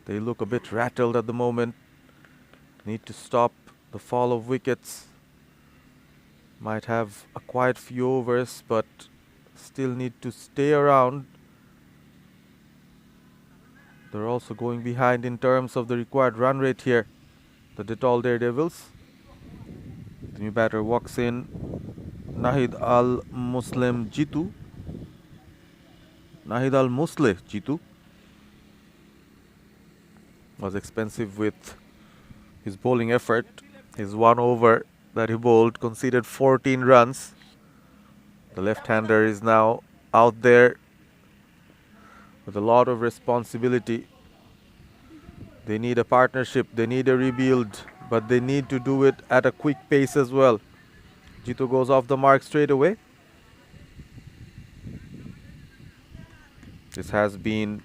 They look a bit rattled at the moment. Need to stop the fall of wickets. Might have a quiet few overs, but still need to stay around. They're also going behind in terms of the required run rate here. The Dettol Daredevils. The new batter walks in. Nahid Al-Muslim Jitu. Nahid Al-Musleh Jitu was expensive with his bowling effort. His one over that he bowled conceded 14 runs. The left-hander is now out there with a lot of responsibility. They need a partnership, they need a rebuild, but they need to do it at a quick pace as well. Jitu goes off the mark straight away. This has been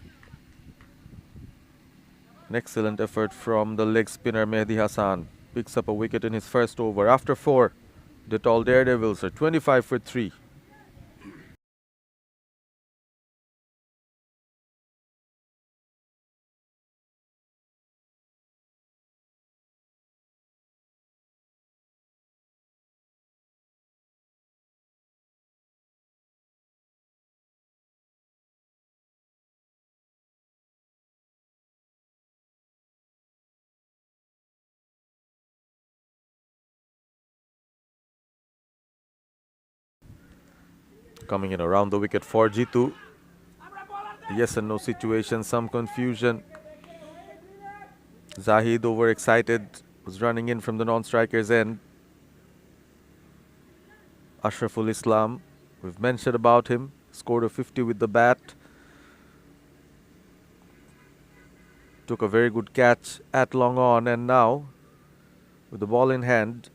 an excellent effort from the leg spinner Mehdi Hassan. Picks up a wicket in his first over. After 4, Dettol Daredevils are 25 for 3. Coming in around the wicket for Jitu. Yes and no situation, some confusion. Zahid, overexcited, was running in from the non-striker's end. Ashraful Islam, we've mentioned about him, scored a 50 with the bat. Took a very good catch at long on, and now, with the ball in hand,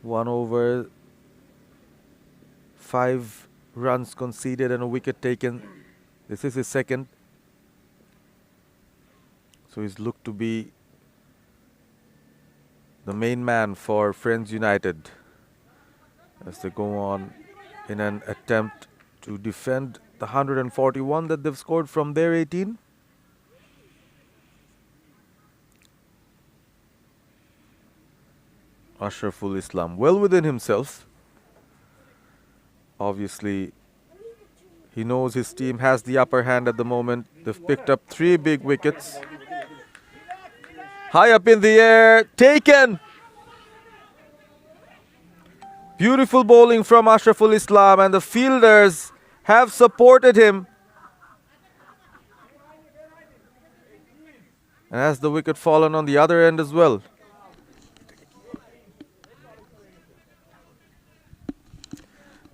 1 over, 5 runs conceded and a wicket taken. This is his second. So he's looked to be the main man for Friends United as they go on in an attempt to defend the 141 that they've scored from their 18. Ashraful Islam, well within himself. Obviously, he knows his team has the upper hand at the moment. They've picked up 3 big wickets. High up in the air, taken! Beautiful bowling from Ashraful Islam, and the fielders have supported him. And has the wicket fallen on the other end as well?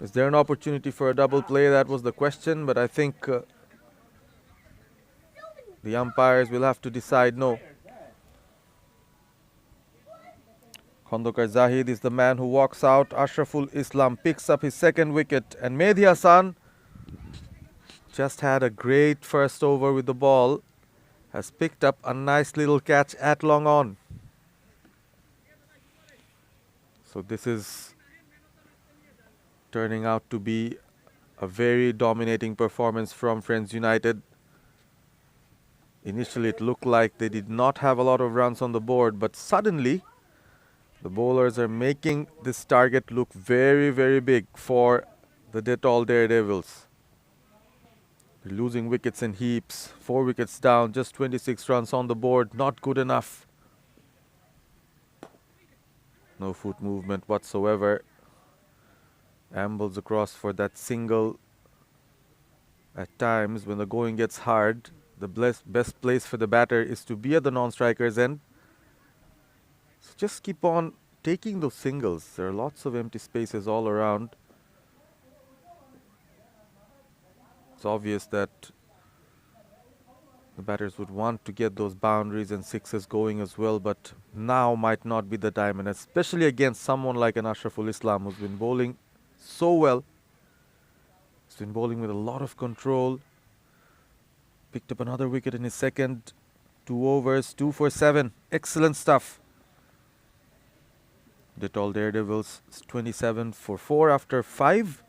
Is there an opportunity for a double play? That was the question, but I think the umpires will have to decide no. Khandokar Zahid is the man who walks out. Ashraful Islam picks up his second wicket, and Mehdi Hassan just had a great first over with the ball. Has picked up a nice little catch at long on. So this is turning out to be A very dominating performance from Friends United. Initially, it looked like they did not have a lot of runs on the board, but suddenly the bowlers are making this target look very, very big for the Dettol Daredevils. They're losing wickets in heaps. 4 wickets down, just 26 runs on the board. Not good enough. No foot movement whatsoever. Ambles across for that single. At times, when the going gets hard, the best place for the batter is to be at the non-striker's end. So just keep on taking those singles. There are lots of empty spaces all around. It's obvious that the batters would want to get those boundaries and sixes going as well, but now might not be the time, and especially against someone like an Ashraful Islam who's been bowling so well. He's been bowling with a lot of control. Picked up another wicket in his second. 2 overs, 2 for 7. Excellent stuff. Dettol Daredevils 27 for 4 after 5.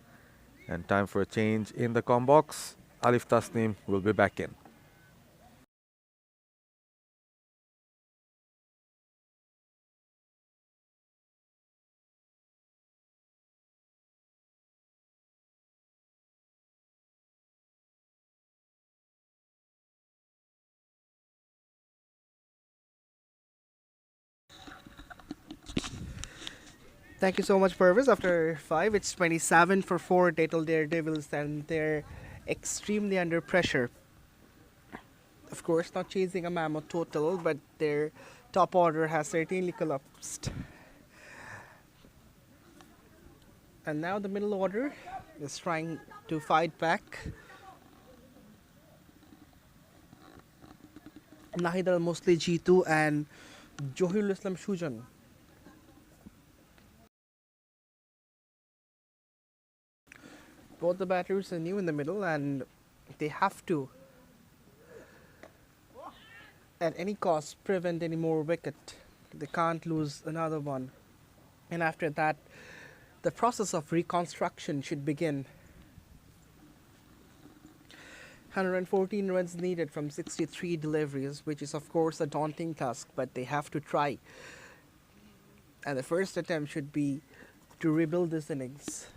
And time for a change in the com box. Alif Tasnim will be back in. Thank you so much, Purvis. After 5, it's 27 for 4 Dettol Daredevils, and they're extremely under pressure. Of course, not chasing a mammoth total, but their top order has certainly collapsed. And now the middle order is trying to fight back. Nahid Al-Mosli Jitu and Johirul Islam Shujan. Both the batters are new in the middle, and they have to, at any cost, prevent any more wicket. They can't lose another one. And after that, the process of reconstruction should begin. 114 runs needed from 63 deliveries, which is of course a daunting task, but they have to try. And the first attempt should be to rebuild this innings.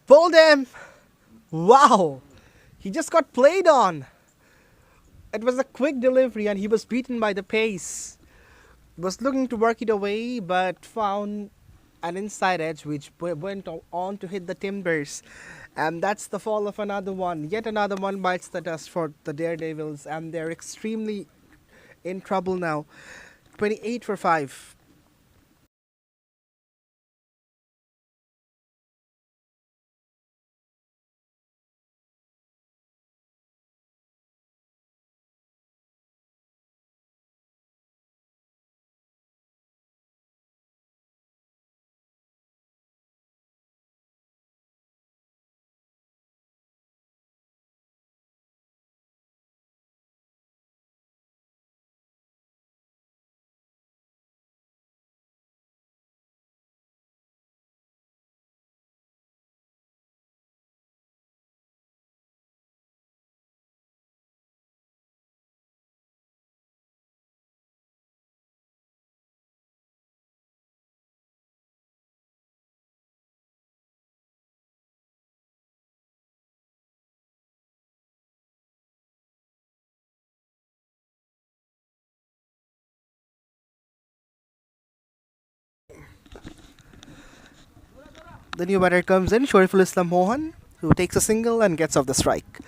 Pulled him! Wow! He just got played on. It was a quick delivery and he was beaten by the pace. Was looking to work it away, but found an inside edge which went on to hit the timbers. And that's the fall of another one. Yet another one bites the dust for the Daredevils, and they're extremely in trouble now. 28 for 5. The new batter comes in, Shoriful Islam Mohan, who takes a single and gets off the strike.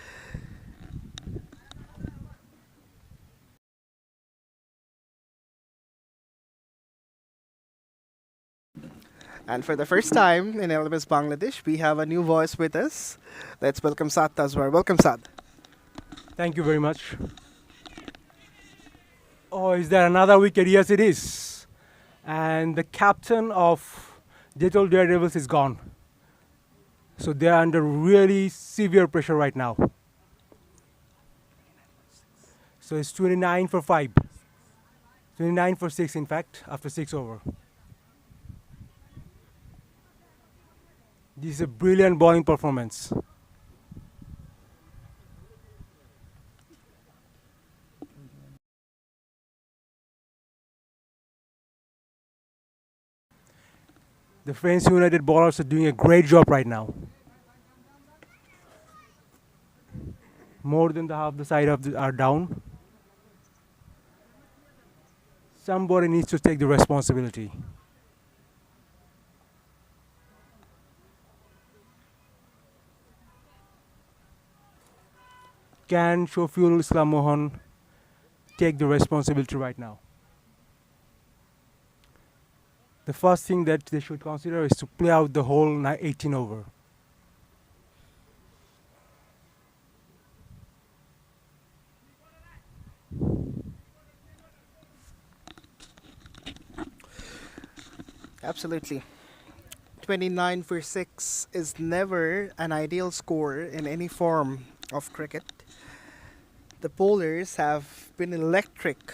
And for the first time in LMS Bangladesh, we have a new voice with us. Let's welcome Saad Tazwar. Welcome, Saad. Thank you very much. Oh, is there another wicket? Yes, it is. And the captain of Dettol Daredevils is gone. So they are under really severe pressure right now. So it's 29 for 5. 29 for 6, in fact, after 6 over. This is a brilliant bowling performance. The Friends United bowlers are doing a great job right now. More than the half the side of are down. Somebody needs to take the responsibility. Can Shofiul Islam Mohan take the responsibility right now? The first thing that they should consider is to play out the whole 18 over. Absolutely. 29 for 6 is never an ideal score in any form of cricket. The bowlers have been electric.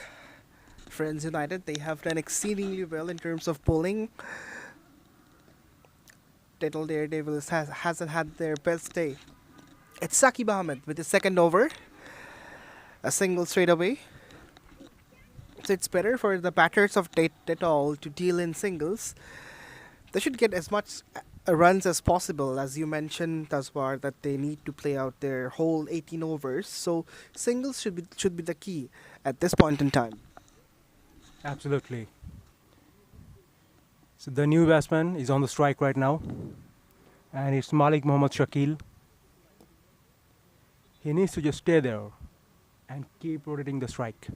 Friends United, they have done exceedingly well in terms of bowling. Dettol Daredevils hasn't had their best day. It's Saqib Ahmed with the second over. A single straight away. So it's better for the batters of Dettol to deal in singles. They should get as much runs as possible, as you mentioned, Taswar, that they need to play out their whole 18 overs. So singles should be the key at this point in time. Absolutely. So the new batsman is on the strike right now, and it's Malik Mohammad Shakil. He needs to just stay there and keep rotating the strike.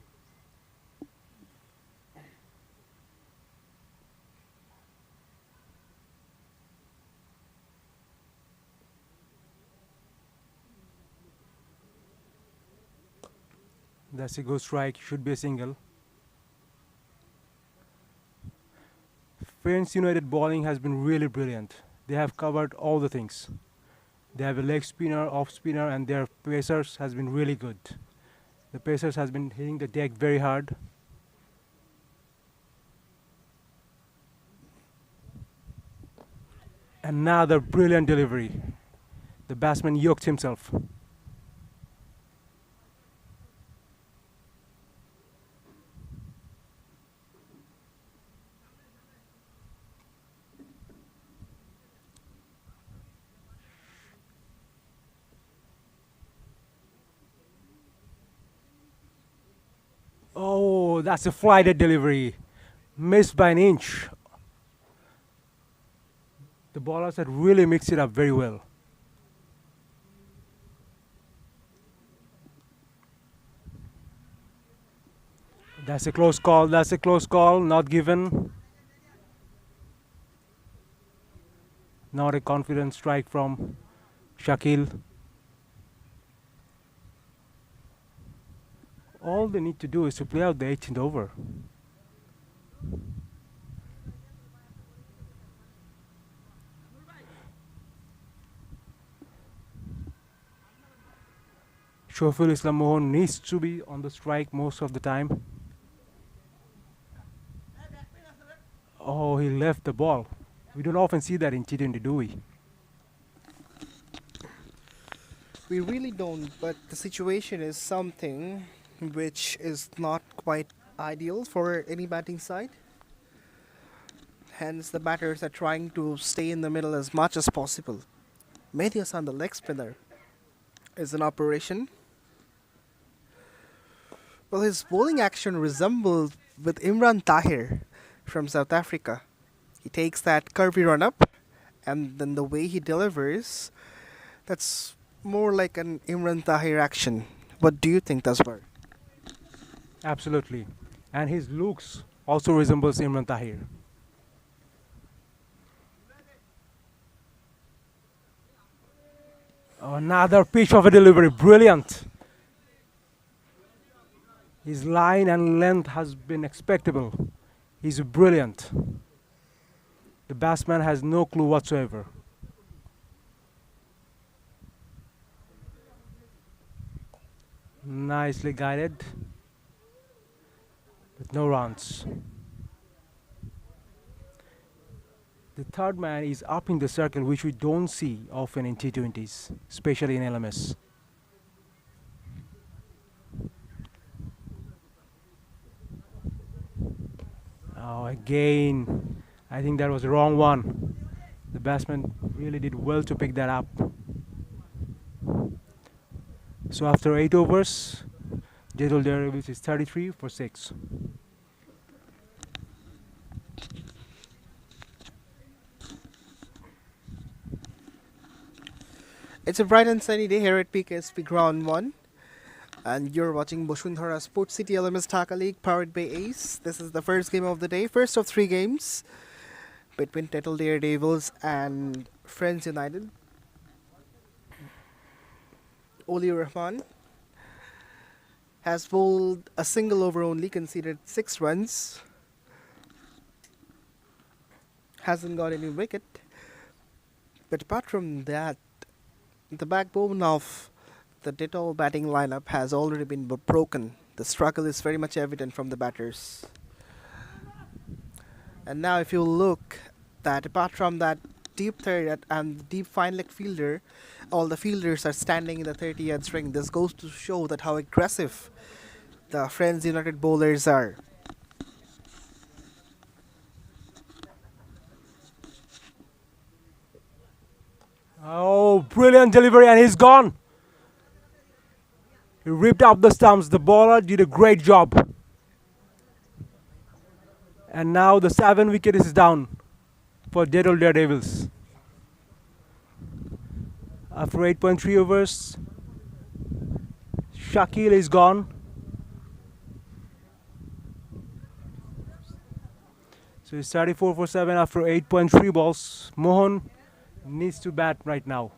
That's a good strike, should be a single. Friends United bowling has been really brilliant. They have covered all the things. They have a leg spinner, off spinner, and their pacers has been really good. The pacers has been hitting the deck very hard. Another brilliant delivery. The batsman yoked himself. Oh, that's a flighted delivery. Missed by an inch. The bowlers had really mixed it up very well. That's a close call. That's a close call. Not given. Not a confident strike from Shakil. All they need to do is to play out the 18th over. Shofiul Islam Mohan needs to be on the strike most of the time. Oh, he left the ball. We don't often see that in T20, do we? We really don't, but the situation is something which is not quite ideal for any batting side. Hence, the batters are trying to stay in the middle as much as possible. Mehdi Hassan, the leg spinner, is in operation. Well, his bowling action resembles with Imran Tahir from South Africa. He takes that curvy run up, and then the way he delivers, that's more like an Imran Tahir action. What do you think, Taswar? Absolutely. And his looks also resembles Imran Tahir. Another pitch of a delivery. Brilliant. His line and length has been expectable. He's brilliant. The batsman has no clue whatsoever. Nicely guided. with no runs. The third man is up in the circle, which we don't see often in T20s, especially in LMS. Oh, again, I think that was the wrong one. The batsman really did well to pick that up. So after 8 overs, Dettol Daredevils is 33 for 6. It's a bright and sunny day here at PKSP Ground 1, and you're watching Boshundhara Sports City LMS Dhaka League powered by Ace. This is the first game of the day, first of 3 games between Dettol Daredevils and Friends United. Oli Rahman has bowled a single over only, conceded 6 runs, hasn't got any wicket. But apart from that, the backbone of the Dettol batting lineup has already been broken. The struggle is very much evident from the batters. And now if you look that apart from that deep third and deep fine leg fielder, all the fielders are standing in the 30-yard ring. This goes to show that how aggressive the Friends United bowlers are. Oh, brilliant delivery, and he's gone. He ripped up the stumps. The bowler did a great job. And now the 7 wicket is down for Dettol Daredevils. After 8.3 overs, Shakil is gone. So it's 34 for 7 after 8.3 balls. Mohan needs to bat right now.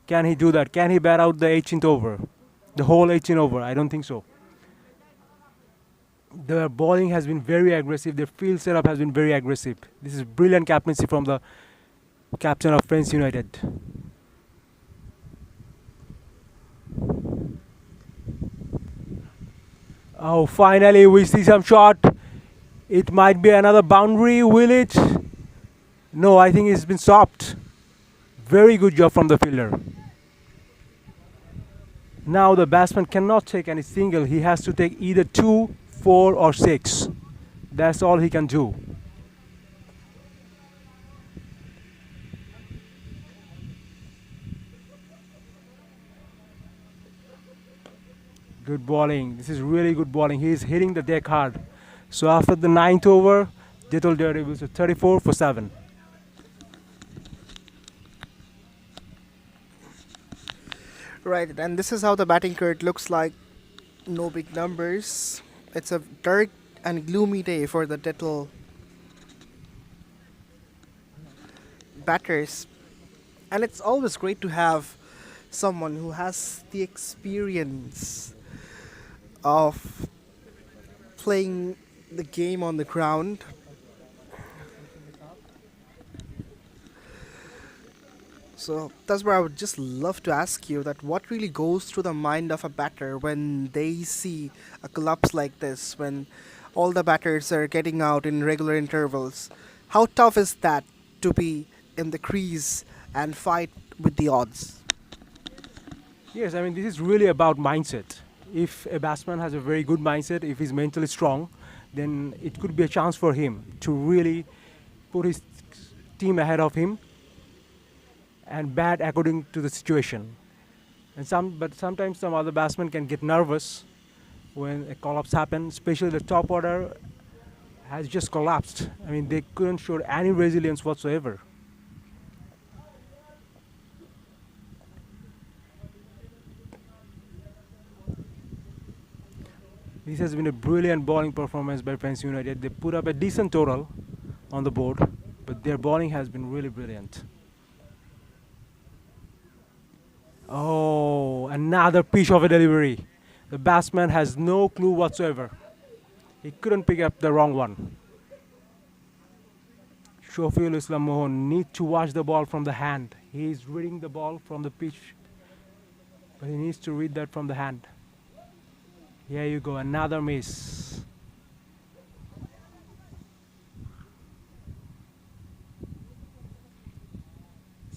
Can he do that? Can he bat out the 18th over? The whole 18th over? I don't think so. Their bowling has been very aggressive. Their field setup has been very aggressive. This is brilliant captaincy from the captain of Friends United. Oh, finally we see some shot. It might be another boundary, will it? No, I think it's been stopped. Very good job from the fielder. Now the batsman cannot take any single. He has to take either 2, 4 or 6. That's all he can do. Good bowling. This is really good bowling. He is hitting the deck hard. So after the 9th over, Dettol Daredevils are 34 for 7. Right, and this is how the batting curd looks like. No big numbers. It's a dark and gloomy day for the Dettol batters. And it's always great to have someone who has the experience of playing the game on the ground. So that's where I would just love to ask you that what really goes through the mind of a batter when they see a collapse like this, when all the batters are getting out in regular intervals. How tough is that to be in the crease and fight with the odds? Yes, I mean, this is really about mindset. If a batsman has a very good mindset, if he's mentally strong, then it could be a chance for him to really put his team ahead of him and bat according to the situation. But sometimes some other batsmen can get nervous when a collapse happens, especially the top order has just collapsed. I mean, they couldn't show any resilience whatsoever. This has been a brilliant bowling performance by Friends United. They put up a decent total on the board, but their bowling has been really brilliant. Oh, another piece of a delivery. The batsman has no clue whatsoever. He couldn't pick up the wrong one. Shofiul Islam Mohan needs to watch the ball from the hand. He is reading the ball from the pitch, but he needs to read that from the hand. Here you go, another miss.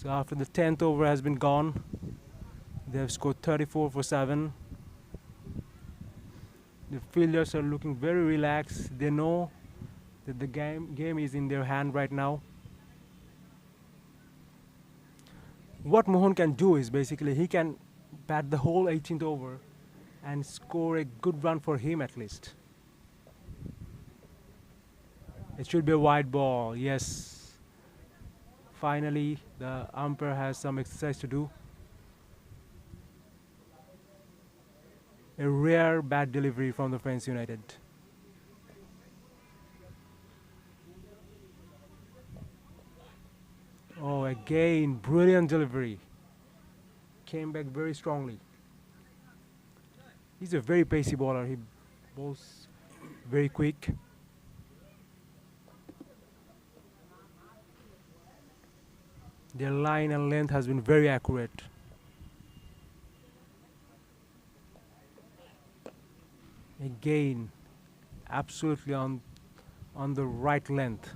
So after the 10th over has been gone, they have scored 34 for 7. The fielders are looking very relaxed. They know that the game is in their hand right now. What Mohan can do is basically he can bat the whole 18th over and score a good run for him at least. It should be a wide ball, yes. Finally, the umpire has some exercise to do. A rare bad delivery from the Friends United. Oh, again, brilliant delivery. Came back very strongly. He's a very pacey bowler. He bowls very quick. Their line and length has been very accurate. Again, absolutely on the right length.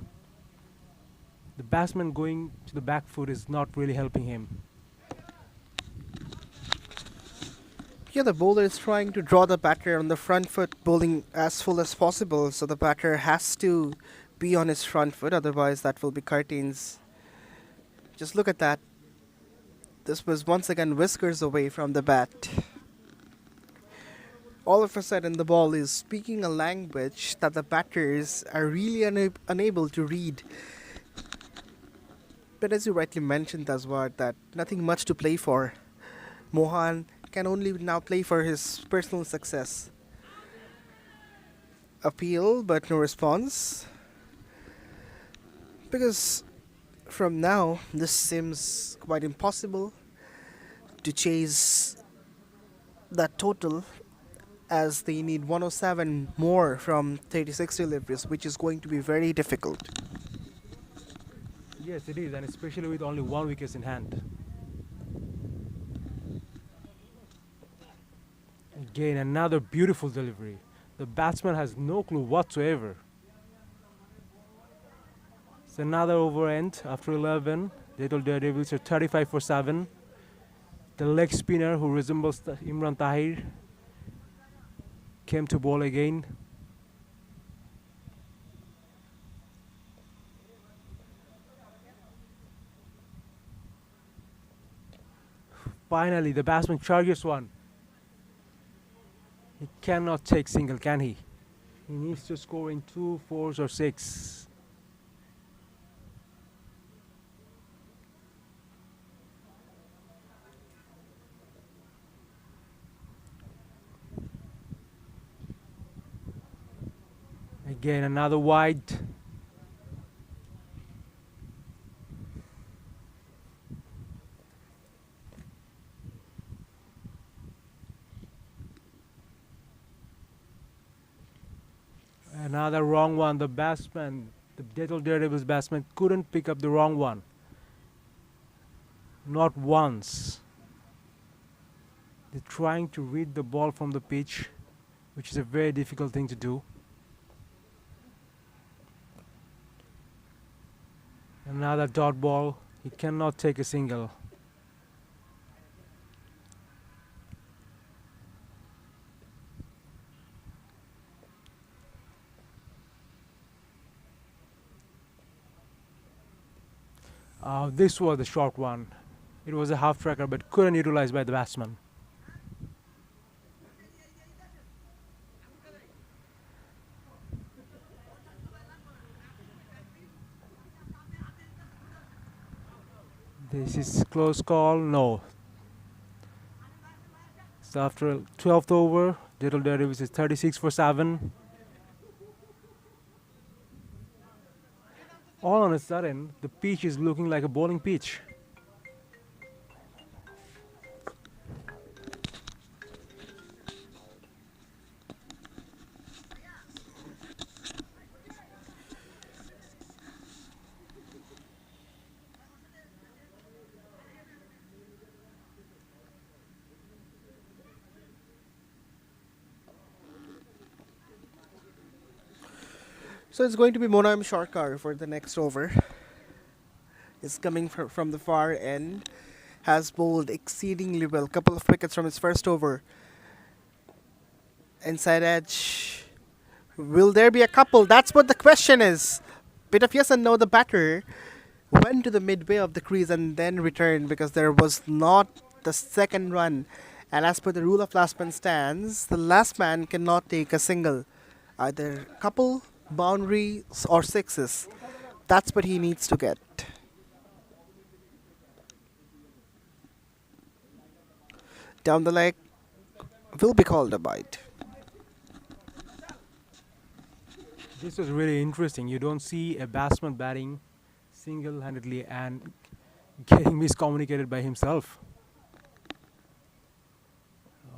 The batsman going to the back foot is not really helping him. Yeah, the bowler is trying to draw the batter on the front foot, bowling as full as possible, so the batter has to be on his front foot, otherwise that will be curtains. Just look at that. This was once again whiskers away from the bat. All of a sudden, the ball is speaking a language that the batters are really unable to read. But as you rightly mentioned, Taswar, that nothing much to play for. Mohan can only now play for his personal success. Appeal, but no response. Because from now, this seems quite impossible to chase that total, as they need 107 more from 36 deliveries, which is going to be very difficult. Yes, it is, and especially with only 1 wicket in hand. Again, another beautiful delivery. The batsman has no clue whatsoever. It's another over end after 11. Dettol Daredevils are 35 for 7. The leg spinner who resembles Imran Tahir came to bowl again. Finally, the batsman charges one. He cannot take single, can he? He needs to score in 2, 4s or 6. Again, another wide. Another wrong one. The batsman, the Dettol Daredevils batsman, couldn't pick up the wrong one. Not once. They're trying to read the ball from the pitch, which is a very difficult thing to do. Another dot ball. He cannot take a single. This was the short one. It was a half tracker but couldn't utilize by the batsman. This is close call. No. So after 12th over, Dettol Daredevils is 36 for 7. All on a sudden, the pitch is looking like a bowling pitch. So it's going to be Monam Sharkar for the next over. is coming from the far end. Has bowled exceedingly well. Couple of wickets from his first over. Inside edge. Will there be a couple? That's what the question is. Bit of yes and no. The batter went to the midway of the crease and then returned because there was not the second run. And as per the rule of last man stands, the last man cannot take a single. Either couple, boundaries, or sixes. That's what he needs to get. Down the leg will be called a bite. This was really interesting. You don't see a batsman batting single-handedly and getting miscommunicated by himself.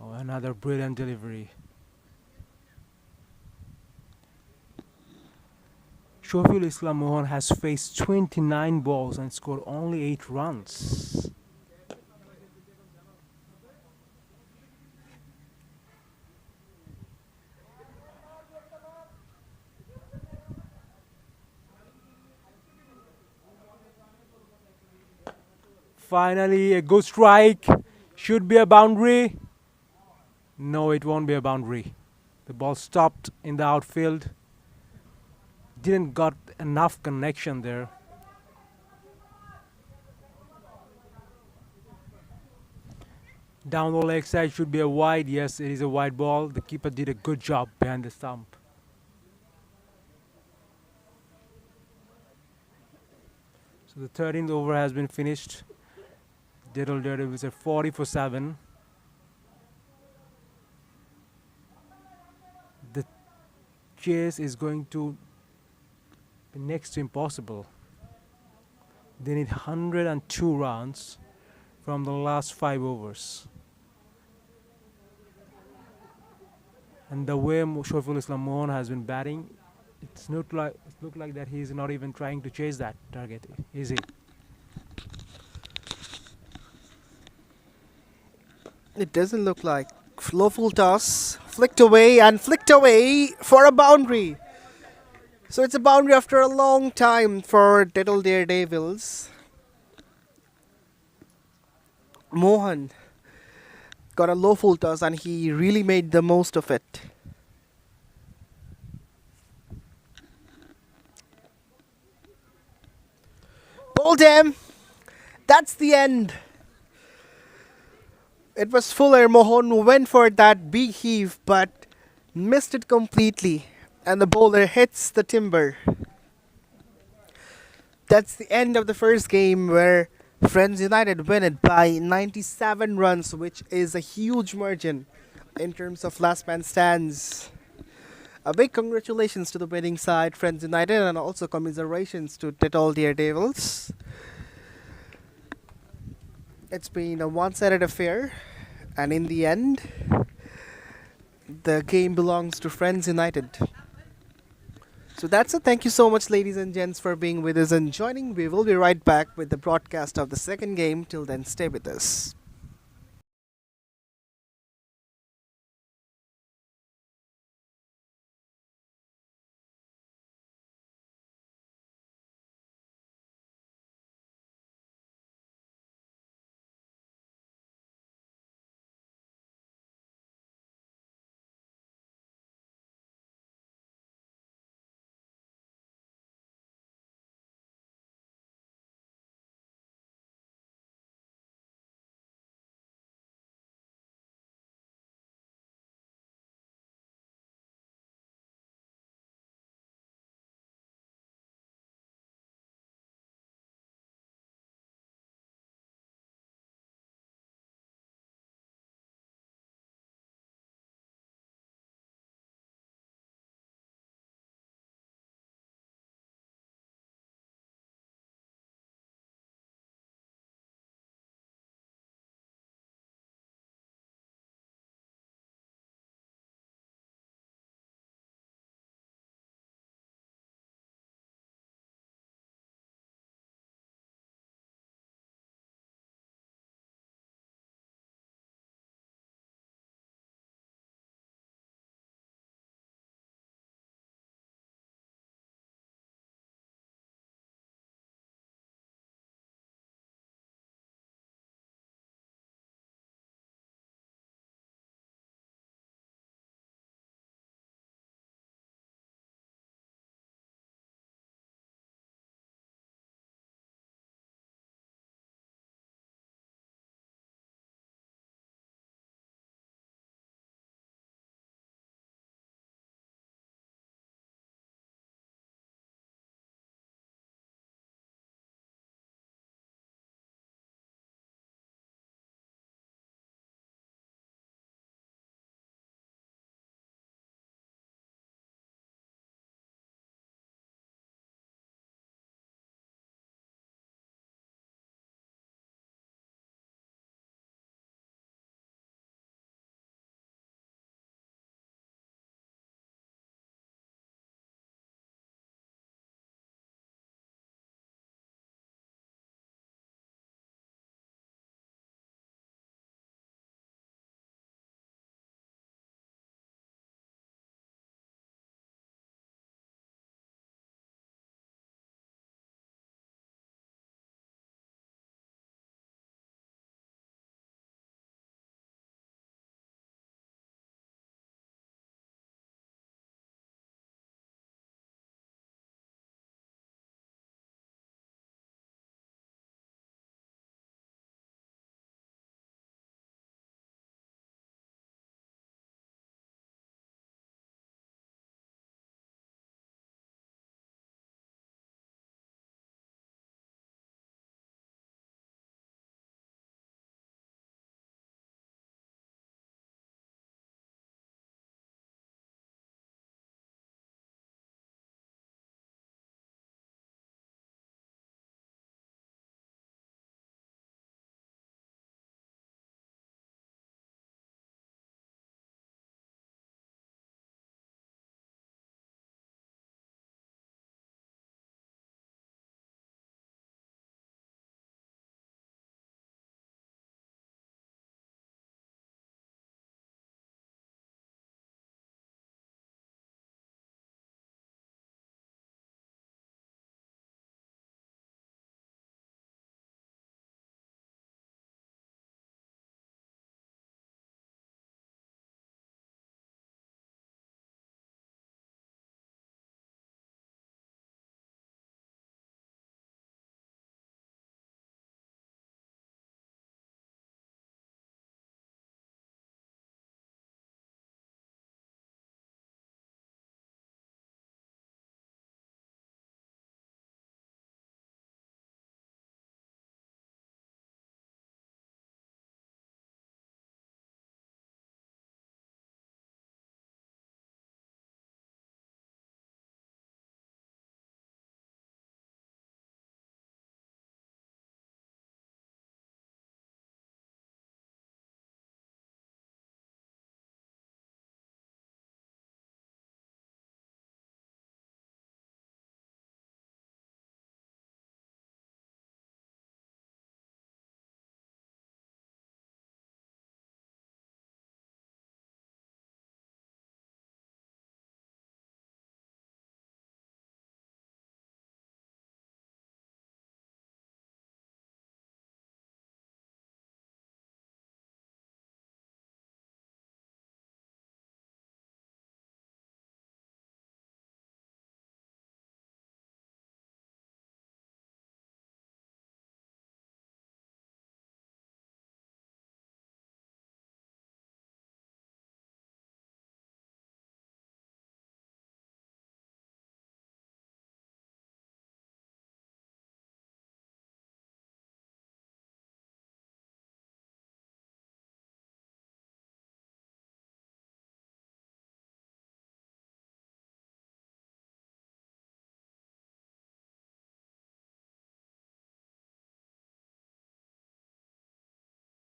Oh, another brilliant delivery. Shoful Islam Mohan has faced 29 balls and scored only 8 runs. Finally, a good strike. Should be a boundary. No, it won't be a boundary. The ball stopped in the outfield. Didn't got enough connection there. Down the leg side should be a wide. Yes, it is a wide ball. The keeper did a good job behind the stump. So the 13th over has been finished. Dettol Daredevils are 40 for 7. The chase is going to be next to impossible. They need 102 runs from the last 5 overs. And the way Shoful Islam Mohan has been batting, it looked like that he is not even trying to chase that target, is he? It doesn't look like. Low full toss, flicked away for a boundary. So it's a boundary after a long time for Dettol Daredevils. Mohan got a low full toss and he really made the most of it. Bowled him. That's the end. It was Fuller. Mohan went for that big heave but missed it completely. And the bowler hits the timber. That's the end of the first game where Friends United win it by 97 runs, which is a huge margin in terms of last man stands. A big congratulations to the winning side, Friends United, and also commiserations to Dettol Daredevils. It's been a one-sided affair, and in the end, the game belongs to Friends United. So that's it. Thank you so much, ladies and gents, for being with us and joining. We will be right back with the broadcast of the second game. Till then, stay with us.